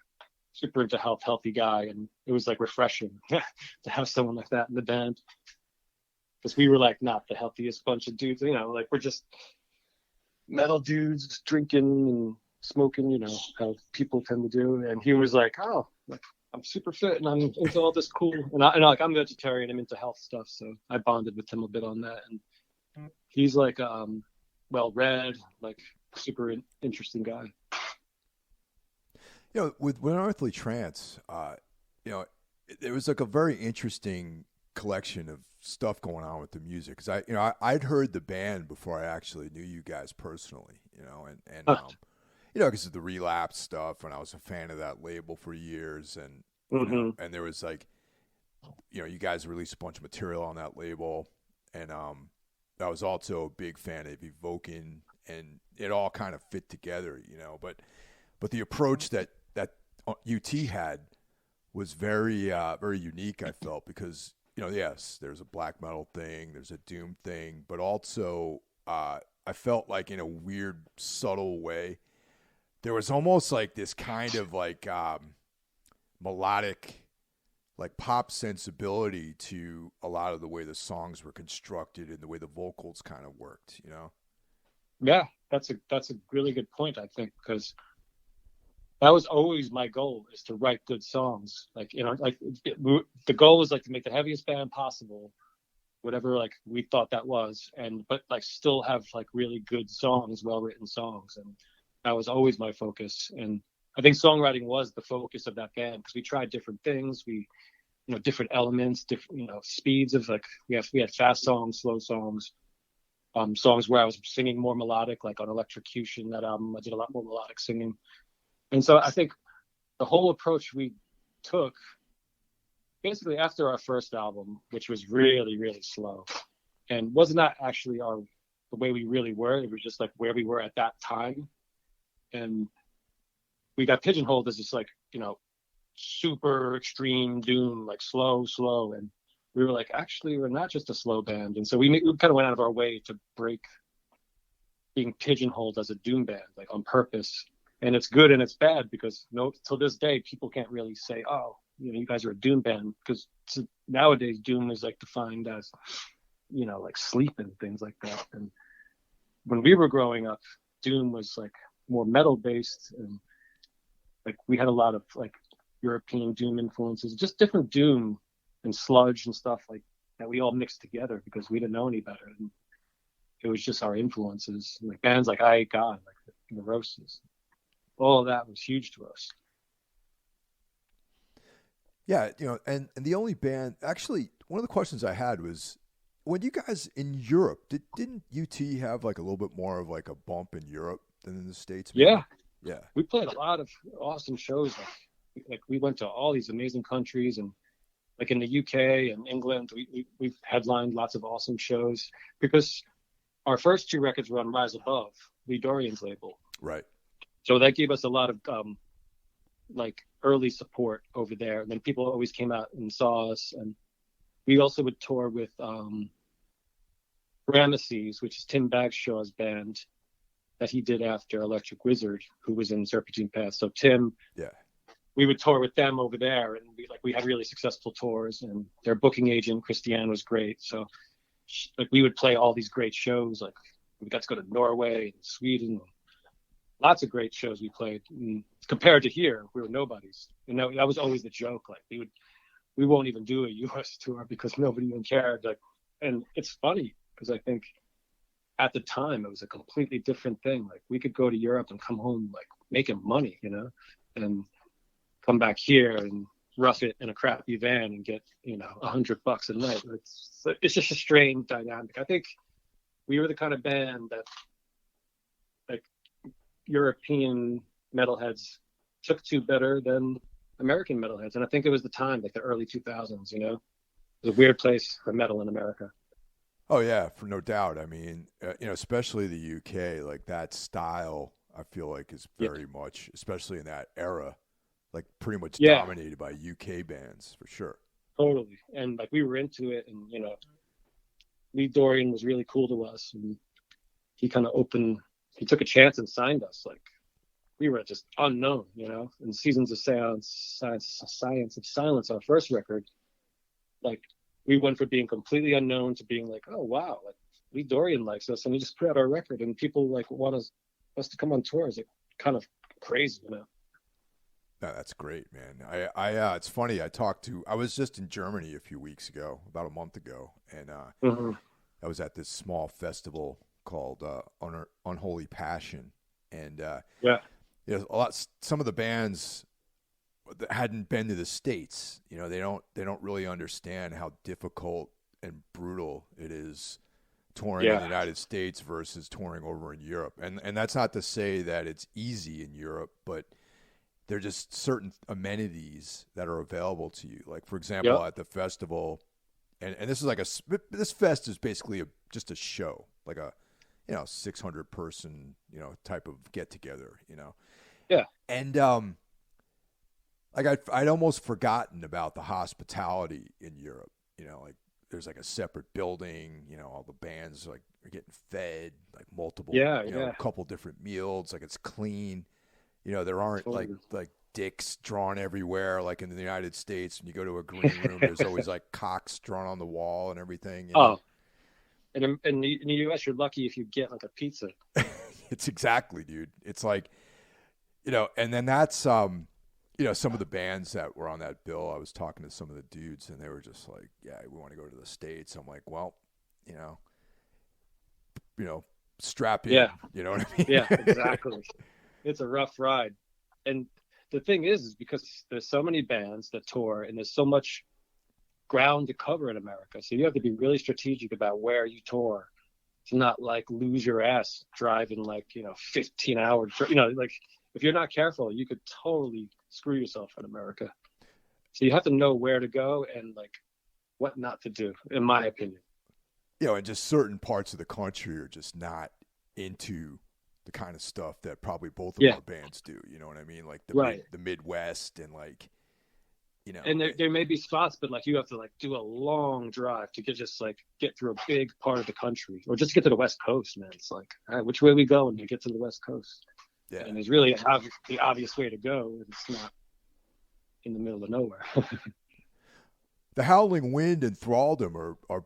Speaker 2: into healthy guy, and it was like refreshing to have someone like that in the band. Because we were like not the healthiest bunch of dudes, you know, like we're just metal dudes drinking and smoking, you know, how people tend to do. And he was like, oh, like, I'm super fit and I'm into all this cool. And I'm vegetarian, I'm into health stuff. So I bonded with him a bit on that. And he's like, well-read, like super interesting guy.
Speaker 1: You know, with Unearthly Trance, you know, it was like a very interesting collection of stuff going on with the music. Cause I'd heard the band before I actually knew you guys personally, you know, and you know, because of the Relapse stuff, and I was a fan of that label for years, and you know, and there was like, you know, you guys released a bunch of material on that label, and I was also a big fan of Evoking, and it all kind of fit together, you know, but the approach that UT had was very very unique, I felt, because, you know, yes, there's a black metal thing, there's a doom thing, but also I felt like in a weird, subtle way, there was almost like this kind of like melodic, like pop sensibility to a lot of the way the songs were constructed and the way the vocals kind of worked, you know?
Speaker 2: Yeah, that's a really good point, I think, because that was always my goal, is to write good songs. Like, you know, like the goal was like to make the heaviest band possible, whatever like we thought that was, but like still have like really good songs, well-written songs. And that was always my focus. And I think songwriting was the focus of that band, because we tried different things. We, you know, different elements, different, you know, speeds of like, we had fast songs, slow songs, songs where I was singing more melodic, like on Electrocution, that album, I did a lot more melodic singing. And so I think the whole approach we took, basically after our first album, which was really, really slow, and was not actually the way we really were, it was just like where we were at that time. And we got pigeonholed as this like, you know, super extreme doom, like slow. And we were like, actually, we're not just a slow band. And so we kind of went out of our way to break being pigeonholed as a doom band, like on purpose. And it's good and it's bad, because till this day, people can't really say, oh, you know, you guys are a doom band, because nowadays doom is like defined as, you know, like sleep and things like that. And when we were growing up, doom was like more metal based, and like we had a lot of like European doom influences, just different doom and sludge and stuff like that we all mixed together because we didn't know any better. And it was just our influences, like bands like I Hate God, like the Neurosis. All of that was huge to us.
Speaker 1: Yeah, you know, and the only band, actually, one of the questions I had was, when you guys in Europe, didn't UT have like a little bit more of like a bump in Europe than in the States? Maybe? Yeah.
Speaker 2: We played a lot of awesome shows. Like we went to all these amazing countries, and like in the UK and England, we've headlined lots of awesome shows, because our first two records were on Rise Above, Lee Dorian's label.
Speaker 1: Right.
Speaker 2: So that gave us a lot of like early support over there. And then people always came out and saw us. And we also would tour with Ramesses, which is Tim Bagshaw's band that he did after Electric Wizard, who was in Serpentine Path. So Tim, we would tour with them over there, and we had really successful tours, and their booking agent, Christiane, was great. So like we would play all these great shows. Like we got to go to Norway and Sweden. Lots of great shows we played. And compared to here, we were nobodies. And that was always the joke. Like we would we won't even do a US tour because nobody even cared. Like, and it's funny because I think at the time it was a completely different thing. Like, we could go to Europe and come home like making money, you know, and come back here and rough it in a crappy van and get, you know, $100 a night. It's just a strange dynamic. I think we were the kind of band that like European metalheads took to better than American metalheads. And I think it was the time, like the early 2000s, you know, it was a weird place for metal in America.
Speaker 1: Oh yeah, for no doubt. I mean, you know, especially the UK, like that style, I feel like is very much, especially in that era, like pretty much dominated by UK bands for sure.
Speaker 2: Totally. And like we were into it, and you know, Lee Dorian was really cool to us, and he kind of he took a chance and signed us. Like, we were just unknown, you know. And Seasons of Science of Silence, our first record, like we went from being completely unknown to being like, oh wow, like Lee Dorian likes us, and we just put out our record, and people like want us to come on tour. It's like kind of crazy, you know.
Speaker 1: No, that's great, man. It's funny. I was just in Germany a few weeks ago, about a month ago, and I was at this small festival called Unholy Passion, and you know, some of the bands that hadn't been to the States, you know, they don't really understand how difficult and brutal it is touring in the United States versus touring over in Europe, and that's not to say that it's easy in Europe, but there are just certain amenities that are available to you. Like, for example, at the festival, and this is this fest is basically just a show, like a, you know, 600 person, you know, type of get together, you know?
Speaker 2: Yeah.
Speaker 1: And, like I'd almost forgotten about the hospitality in Europe, you know, like there's like a separate building, you know, all the bands like are getting fed like multiple, a couple different meals, like it's clean. You know, there aren't like dicks drawn everywhere like in the United States. When you go to a green room, there's always like cocks drawn on the wall and everything. You know?
Speaker 2: And in the U.S., you're lucky if you get like a pizza.
Speaker 1: It's exactly, dude. It's like, you know, and then that's, you know, some of the bands that were on that bill, I was talking to some of the dudes and they were just like, yeah, we want to go to the States. I'm like, well, you know, strap in. You know what I mean?
Speaker 2: Yeah, exactly. It's a rough ride. And the thing is because there's so many bands that tour and there's so much ground to cover in America. So you have to be really strategic about where you tour to not like lose your ass driving like, you know, 15 hours, you know, like if you're not careful, you could totally screw yourself in America. So you have to know where to go and like what not to do, in my opinion.
Speaker 1: You know, and just certain parts of the country are just not into the kind of stuff that probably both of our bands do. You know what I mean? Like the Midwest and like, you know. And
Speaker 2: there may be spots, but like you have to like do a long drive to get through a big part of the country, or just get to the West Coast, man. It's like, all right, which way we go when we get to the West Coast? Yeah. And there's really the obvious way to go. It's not in the middle of nowhere.
Speaker 1: The Howling Wind and Thralldom are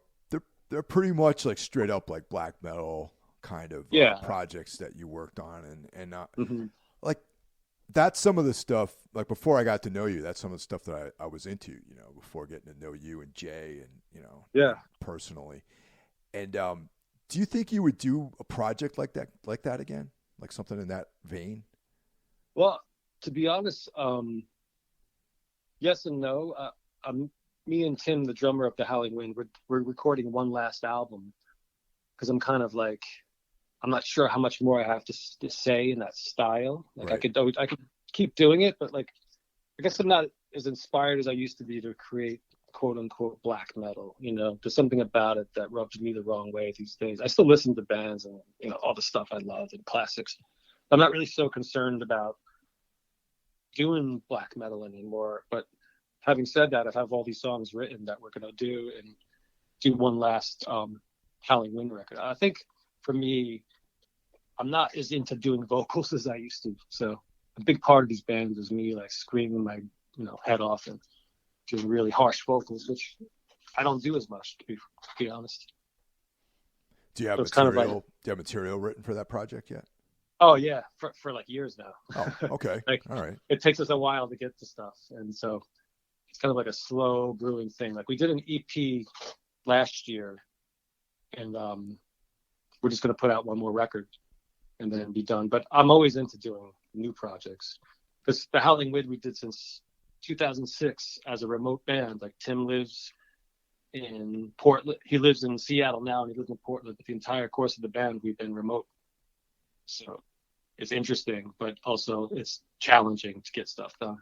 Speaker 1: they're pretty much like straight up like black metal kind of projects that you worked on, and like that's some of the stuff, like before I got to know you, that's some of the stuff that I was into, you know, before getting to know you and Jay and, you know, personally. And do you think you would do a project like that again, like something in that vein?
Speaker 2: Well, to be honest, yes and no. Me and Tim, the drummer of the Howling Wind, we're recording one last album because I'm kind of like, I'm not sure how much more I have to say in that style. Like I could keep doing it, but like I guess I'm not as inspired as I used to be to create quote unquote black metal. You know, there's something about it that rubs me the wrong way these days. I still listen to bands and, you know, all the stuff I love and classics. I'm not really so concerned about doing black metal anymore. But having said that, I have all these songs written that we're gonna do and do one last Howling Wind record. I think for me, I'm not as into doing vocals as I used to. So a big part of these bands is me like screaming my, you know, head off and doing really harsh vocals, which I don't do as much, to be honest.
Speaker 1: Do you have material? Do you have material written for that project yet?
Speaker 2: Oh yeah, for like years now.
Speaker 1: Oh, okay.
Speaker 2: Like,
Speaker 1: all right.
Speaker 2: It takes us a while to get to stuff, and so it's kind of like a slow brewing thing. Like we did an EP last year, and we're just going to put out one more record and then be done. But I'm always into doing new projects, because the Howling Wind we did since 2006 as a remote band. Like Tim lives in Portland. He lives in Seattle now, and he lives in Portland. But the entire course of the band, we've been remote. So it's interesting, but also it's challenging to get stuff done.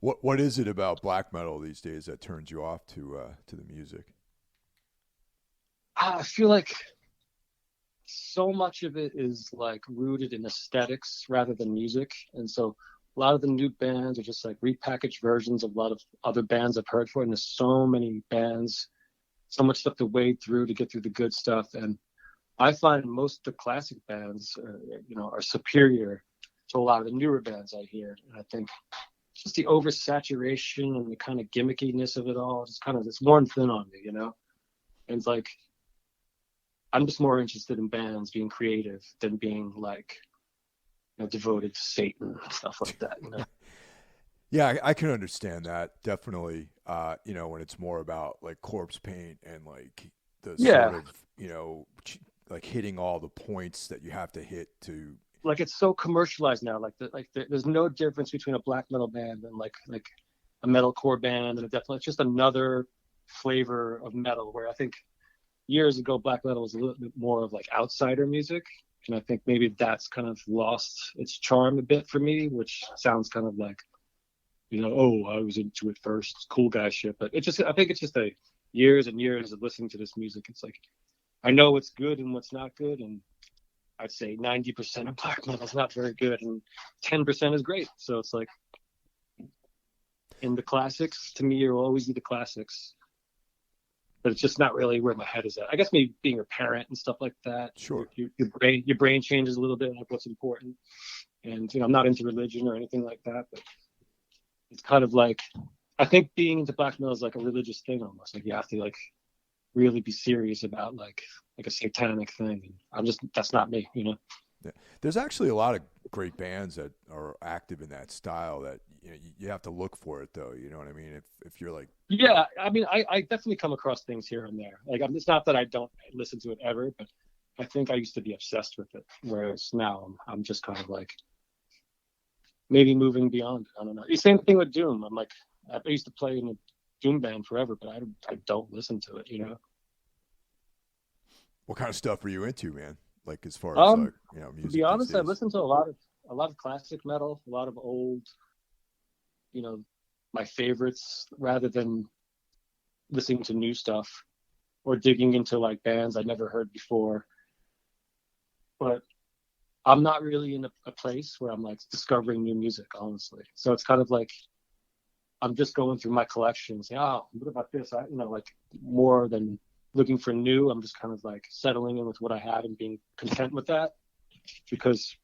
Speaker 1: What is it about black metal these days that turns you off to the music?
Speaker 2: I feel like so much of it is like rooted in aesthetics rather than music, and so a lot of the new bands are just like repackaged versions of a lot of other bands I've heard for. And there's so many bands, so much stuff to wade through to get through the good stuff. And I find most of the classic bands, are superior to a lot of the newer bands I hear. And I think just the oversaturation and the kind of gimmickiness of it all, it's worn thin on me, And it's like, I'm just more interested in bands being creative than being like, devoted to Satan and stuff like that.
Speaker 1: Yeah, I can understand that definitely. When it's more about like corpse paint and like the sort of, like hitting all the points that you have to hit to.
Speaker 2: Like it's so commercialized now. There's no difference between a black metal band and like a metalcore band, and it's just another flavor of metal. Where I think years ago black metal was a little bit more of like outsider music. And I think maybe that's kind of lost its charm a bit for me, which sounds kind of like, I was into it first, cool guy shit. But I think it's just years and years of listening to this music. It's like, I know what's good and what's not good. And I'd say 90% of black metal is not very good and 10% is great. So it's like, in the classics, to me, it'll always be the classics. But it's just not really where my head is at. I guess maybe being a parent and stuff like that.
Speaker 1: Sure.
Speaker 2: Your brain changes a little bit, like what's important. And I'm not into religion or anything like that, but it's kind of like, I think being into black metal is like a religious thing almost. Like you have to like really be serious about like a satanic thing. And that's not me, Yeah.
Speaker 1: There's actually a lot of great bands that are active in that style that you have to look for it though. You know what I mean? If you're like,
Speaker 2: yeah, I mean, I definitely come across things here and there. Like it's not that I don't listen to it ever, but I think I used to be obsessed with it. Whereas now I'm just kind of like maybe moving beyond it. I don't know. The same thing with Doom. I'm like, I used to play in a Doom band forever, but I don't listen to it,
Speaker 1: What kind of stuff are you into, man? Like as far as music.
Speaker 2: To be honest, I listen to a lot of classic metal, a lot of old, my favorites, rather than listening to new stuff or digging into like bands I never heard before. But I'm not really in a place where I'm like discovering new music, honestly. So it's kind of like I'm just going through my collection, saying, "Oh, what about this?" Like more than looking for new. I'm just kind of like settling in with what I have and being content with that, because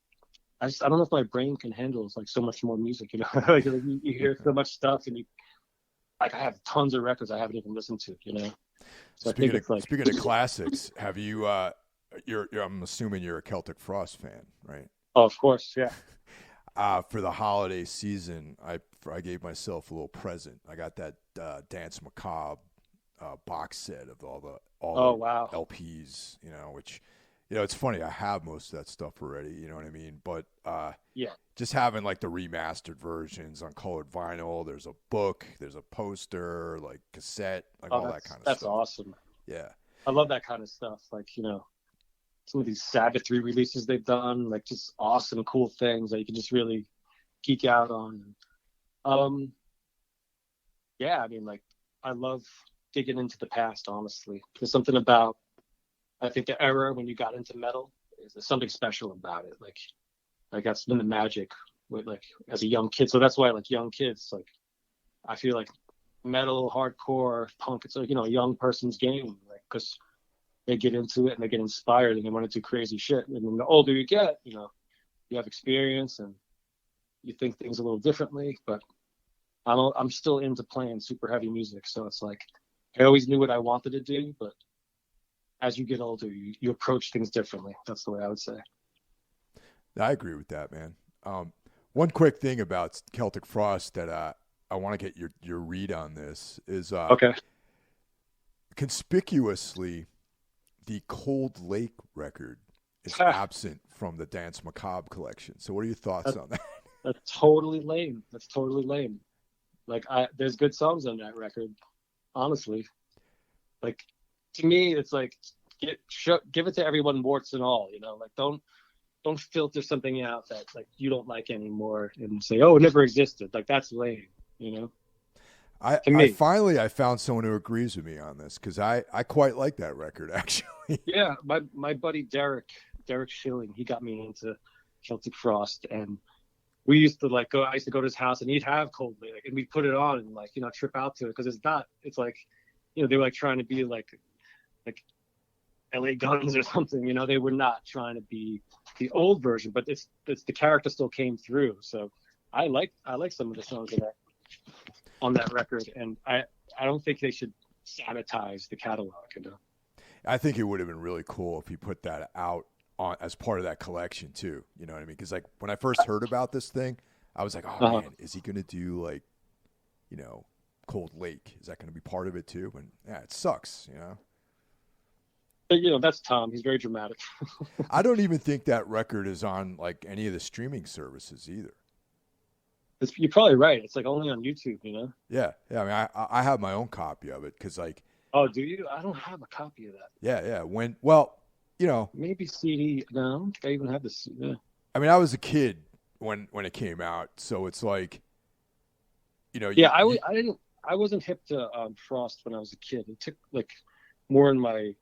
Speaker 2: I don't know if my brain can handle like so much more music. Like you hear so much stuff, and I have tons of records I haven't even listened to. So
Speaker 1: speaking of classics, have you? I'm assuming you're a Celtic Frost fan, right?
Speaker 2: Oh, of course, yeah.
Speaker 1: For the holiday season, I gave myself a little present. I got that Dance Macabre box set of all the
Speaker 2: wow.
Speaker 1: LPs, which, it's funny. I have most of that stuff already, you know what I mean? But
Speaker 2: yeah,
Speaker 1: just having like the remastered versions on colored vinyl. There's a book, there's a poster, like cassette, like all that kind of stuff.
Speaker 2: That's awesome.
Speaker 1: Yeah,
Speaker 2: I love that kind of stuff. Like some of these Sabbath re-releases they've done, like just awesome, cool things that you can just really geek out on. Yeah, I mean, like I love digging into the past, honestly. There's something about, I think, the era when you got into metal, there's something special about it. Like that's been the magic with like as a young kid. So that's why like young kids, like I feel like metal, hardcore, punk, it's like, a young person's game, like, because they get into it and they get inspired and they want to do crazy shit. And then the older you get, you have experience and you think things a little differently. But I'm still into playing super heavy music, so it's like I always knew what I wanted to do, but as you get older, you approach things differently. That's the way I would say.
Speaker 1: I agree with that, man. One quick thing about Celtic Frost that I want to get your read on this. Is
Speaker 2: Okay.
Speaker 1: conspicuously, the Cold Lake record is absent from the Dance Macabre collection. So what are your thoughts on that?
Speaker 2: That's totally lame. That's totally lame. Like, there's good songs on that record, honestly. Like, to me, it's like, give it to everyone, warts and all. You know, like, don't filter something out that like you don't like anymore and say, oh, it never existed. Like, that's lame. You know.
Speaker 1: I found someone who agrees with me on this, because I quite like that record, actually.
Speaker 2: Yeah, my buddy Derek Schilling, he got me into Celtic Frost, and we used to like go. I used to go to his house, and he'd have Cold Lake, and we'd put it on and like, you know, trip out to it, because it's like, you know, they were like trying to be like LA Guns or something. You know, they were not trying to be the old version, but it's the character still came through. So I like some of the songs on that record, and I don't think they should sanitize the catalog, you know. I
Speaker 1: think it would have been really cool if he put that out on as part of that collection too. You know what I mean? Because like when I first heard about this thing, I was like, oh man, is he gonna do like, you know, Cold Lake? Is that gonna be part of it too? And yeah, it sucks, you know.
Speaker 2: But, you know, that's Tom. He's very dramatic.
Speaker 1: I don't even think that record is on like any of the streaming services either.
Speaker 2: You're probably right. It's like only on YouTube, you know?
Speaker 1: Yeah. I mean, I have my own copy of it, because like.
Speaker 2: Oh, do you? I don't have a copy of that.
Speaker 1: Yeah. You know.
Speaker 2: Maybe CD. No, I even have this. Yeah.
Speaker 1: I mean, I was a kid when it came out, so it's like, you know.
Speaker 2: Yeah, I wasn't hip to Frost when I was a kid. It took like more in my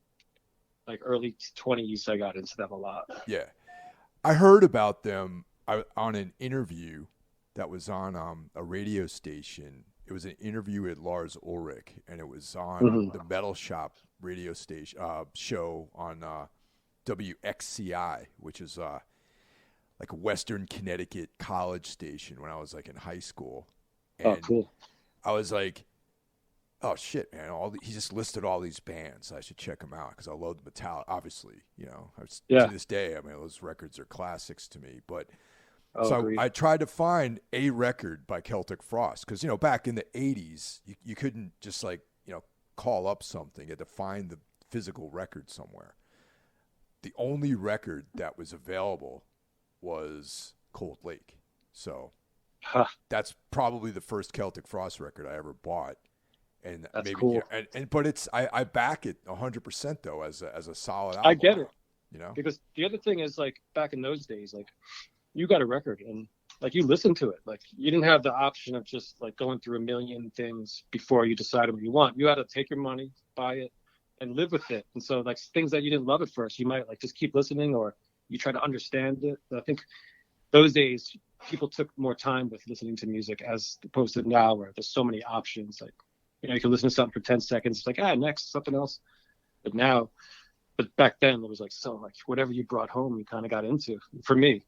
Speaker 2: like early 20s. I got into them a lot.
Speaker 1: Yeah, I heard about them on an interview that was on a radio station. It was an interview with Lars Ulrich, and it was on the Metal Shop radio station show on WXCI, which is like a Western Connecticut college station when I was like in high school. And
Speaker 2: oh, cool.
Speaker 1: I was like, oh shit, man! He just listed all these bands. I should check them out, because I love the Metallica. Obviously, you know, to this day, I mean, those records are classics to me, but. So I tried to find a record by Celtic Frost, because, you know, back in the 80s, you couldn't just like, you know, call up something. You had to find the physical record somewhere. The only record that was available was Cold Lake. So that's probably the first Celtic Frost record I ever bought. And
Speaker 2: that's
Speaker 1: maybe,
Speaker 2: cool.
Speaker 1: You know, but it's I back it 100% though as a solid album.
Speaker 2: I get it.
Speaker 1: You know,
Speaker 2: because the other thing is, like, back in those days, like, you got a record and like you listened to it. Like, you didn't have the option of just like going through a million things before you decided what you want. You had to take your money, buy it, and live with it. And so like things that you didn't love at first, you might like just keep listening, or you try to understand it. But I think those days people took more time with listening to music as opposed to now, where there's so many options. Like, you know, you can listen to something for 10 seconds. It's like, next, something else. But back then it was like, so like whatever you brought home, you kind of got into. For me,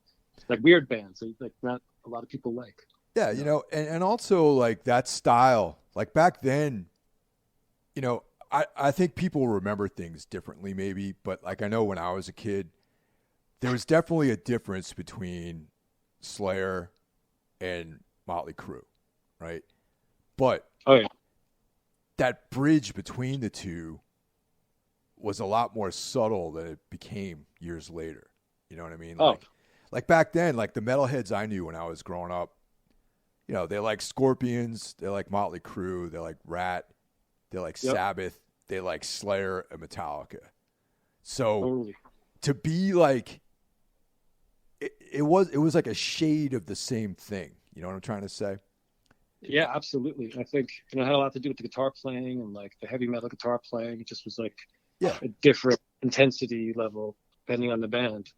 Speaker 2: like weird bands, like not a lot of people like.
Speaker 1: Yeah, you know, and also like that style, like back then, you know, I think people remember things differently maybe, but like I know when I was a kid, there was definitely a difference between Slayer and Motley Crue, right? But that bridge between the two was a lot more subtle than it became years later. You know what I mean? Like back then, like the metalheads I knew when I was growing up, you know, they like Scorpions, they like Motley Crue, they like Rat, they like Sabbath, they like Slayer and Metallica. So to be like, it was like a shade of the same thing. You know what I'm trying to say?
Speaker 2: Yeah, absolutely. I think, you know, it had a lot to do with the guitar playing and like the heavy metal guitar playing. It just was like a different intensity level depending on the band.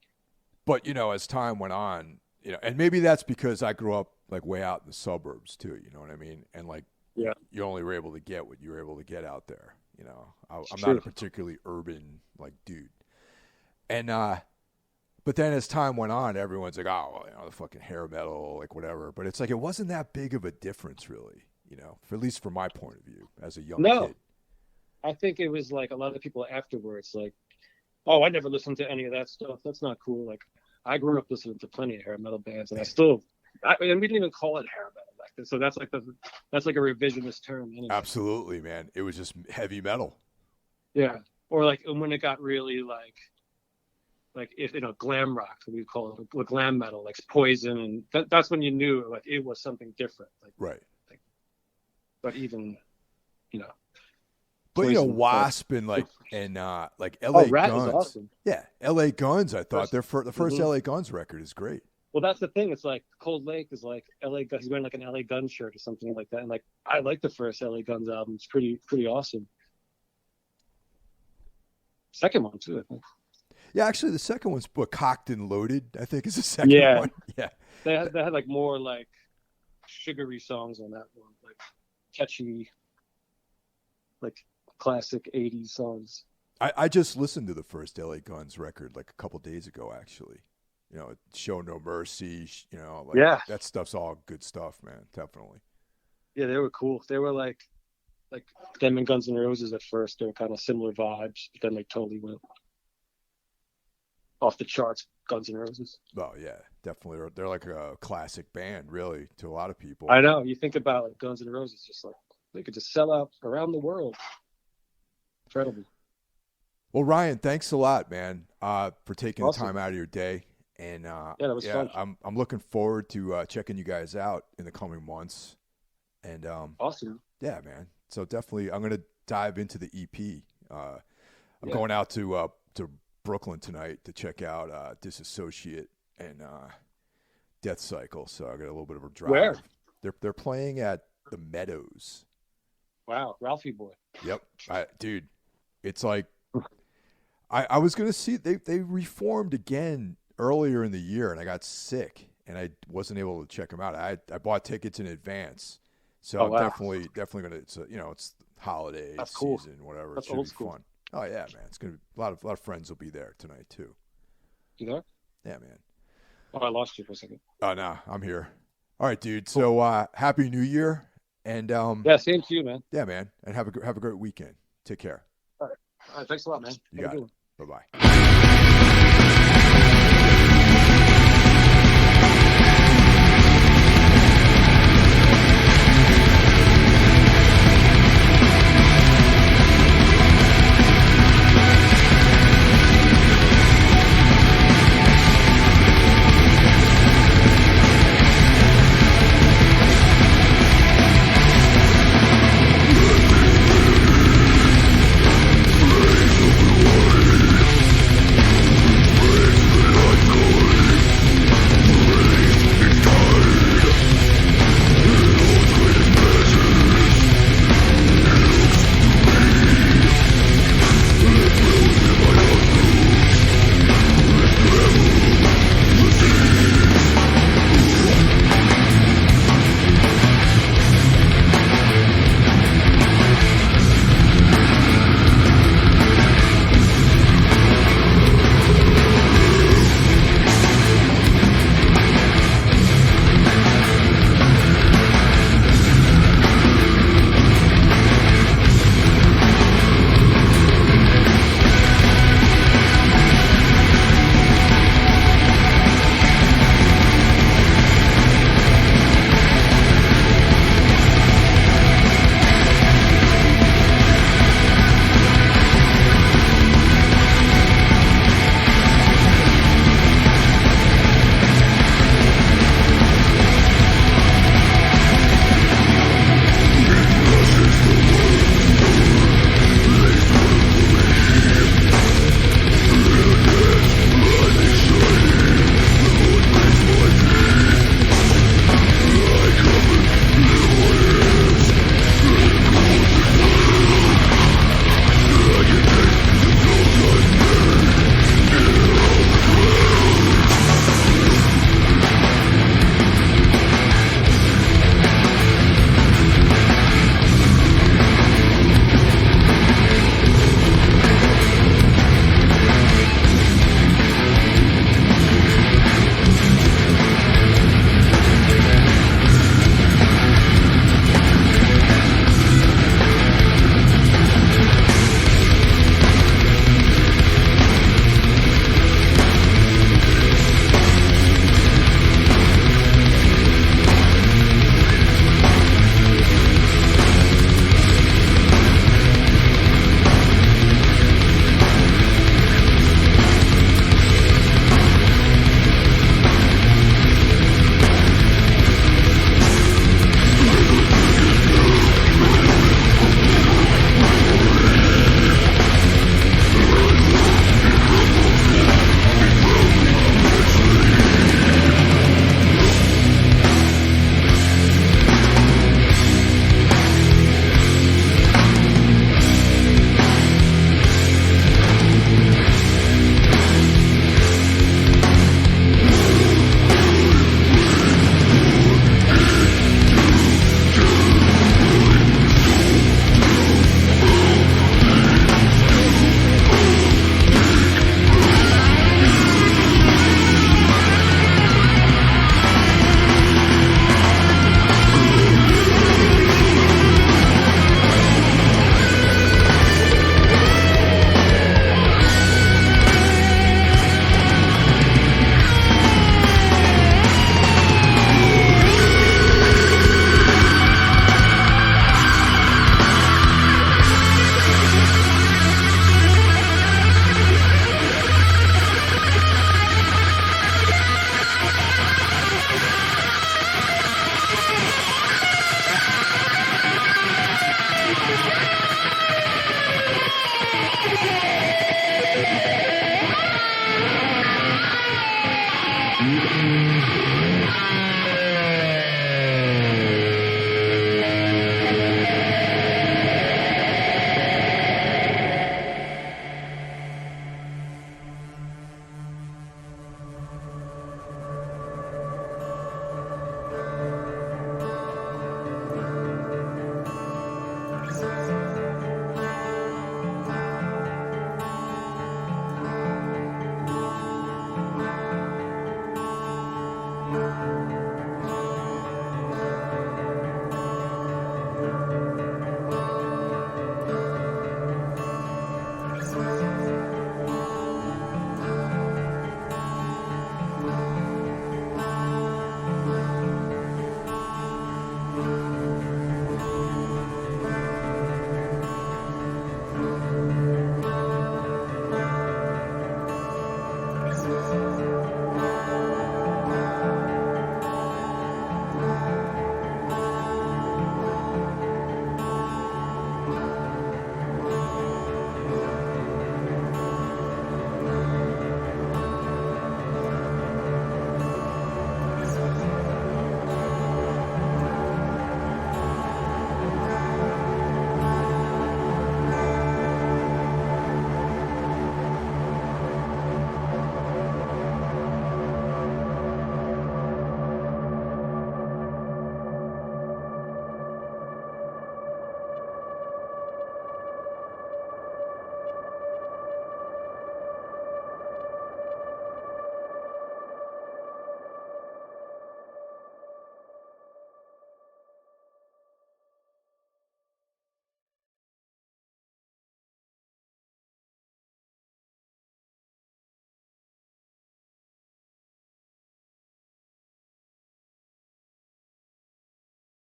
Speaker 1: But, you know, as time went on, you know, and maybe that's because I grew up like way out in the suburbs too, you know what I mean? And like, you only were able to get what you were able to get out there. You know, I'm not a particularly urban like dude. And, but then as time went on, everyone's like, oh, well, you know, the fucking hair metal, like whatever. But it's like, it wasn't that big of a difference really, you know, at least from my point of view as a young kid.
Speaker 2: I think it was like a lot of the people afterwards, like, oh, I never listened to any of that stuff. That's not cool. Like, I grew up listening to plenty of hair metal bands, and and we didn't even call it hair metal back So that's like a revisionist term. Anyway.
Speaker 1: Absolutely, man. It was just heavy metal.
Speaker 2: Yeah, or like when it got really like if glam rock, we call it glam metal, like Poison, and that's when you knew like it was something different. Like
Speaker 1: right.
Speaker 2: But even
Speaker 1: But
Speaker 2: Poison,
Speaker 1: Wasp and like LA
Speaker 2: Rat
Speaker 1: Guns.
Speaker 2: is awesome.
Speaker 1: Yeah, LA Guns. I thought the first LA Guns record is great.
Speaker 2: Well, that's the thing. It's like Cold Lake is like LA Guns. He's wearing like an LA Guns shirt or something like that. And like I like the first LA Guns album. It's pretty awesome. Second one too, I think.
Speaker 1: Yeah, actually, the second one's Cocked and Loaded, I think, is the second one. Yeah.
Speaker 2: They had like more like sugary songs on that one, like catchy, like classic 80s songs.
Speaker 1: I just listened to the first LA Guns record like a couple days ago, actually. Show No Mercy, that stuff's all good stuff, man. Definitely.
Speaker 2: Yeah, they were cool. They were like them and Guns N' Roses at first. They were kind of similar vibes, but then they totally went off the charts. Guns N' Roses.
Speaker 1: Oh yeah, definitely. They're like a classic band, really, to a lot of people.
Speaker 2: I know. You think about like Guns N' Roses, just like they could just sell out around the world. Incredible.
Speaker 1: Well, Ryan, thanks a lot, man, for taking the time out of your day. And
Speaker 2: that was fun.
Speaker 1: I'm looking forward to checking you guys out in the coming months. And
Speaker 2: awesome.
Speaker 1: Yeah, man. So definitely, I'm gonna dive into the EP. I'm going out to Brooklyn tonight to check out Disassociate and Death Cycle. So I got a little bit of a drive.
Speaker 2: Where?
Speaker 1: They're playing at the Meadows.
Speaker 2: Wow, Ralphie boy.
Speaker 1: Yep, dude. It's like I was gonna see they reformed again earlier in the year, and I got sick, and I wasn't able to check them out. I bought tickets in advance, so I'm definitely gonna. It's holiday season, whatever.
Speaker 2: That's
Speaker 1: it should
Speaker 2: old
Speaker 1: be
Speaker 2: school.
Speaker 1: fun. Oh yeah, man, it's gonna be a lot of friends will be there tonight too.
Speaker 2: You there?
Speaker 1: Yeah, man.
Speaker 2: Oh, I lost you for a second.
Speaker 1: Oh no, I'm here. All right, dude. So happy New Year, and
Speaker 2: same to you, man.
Speaker 1: Yeah, man, and have a great weekend. Take care.
Speaker 2: All right, thanks a lot, man.
Speaker 1: You got it. Bye-bye.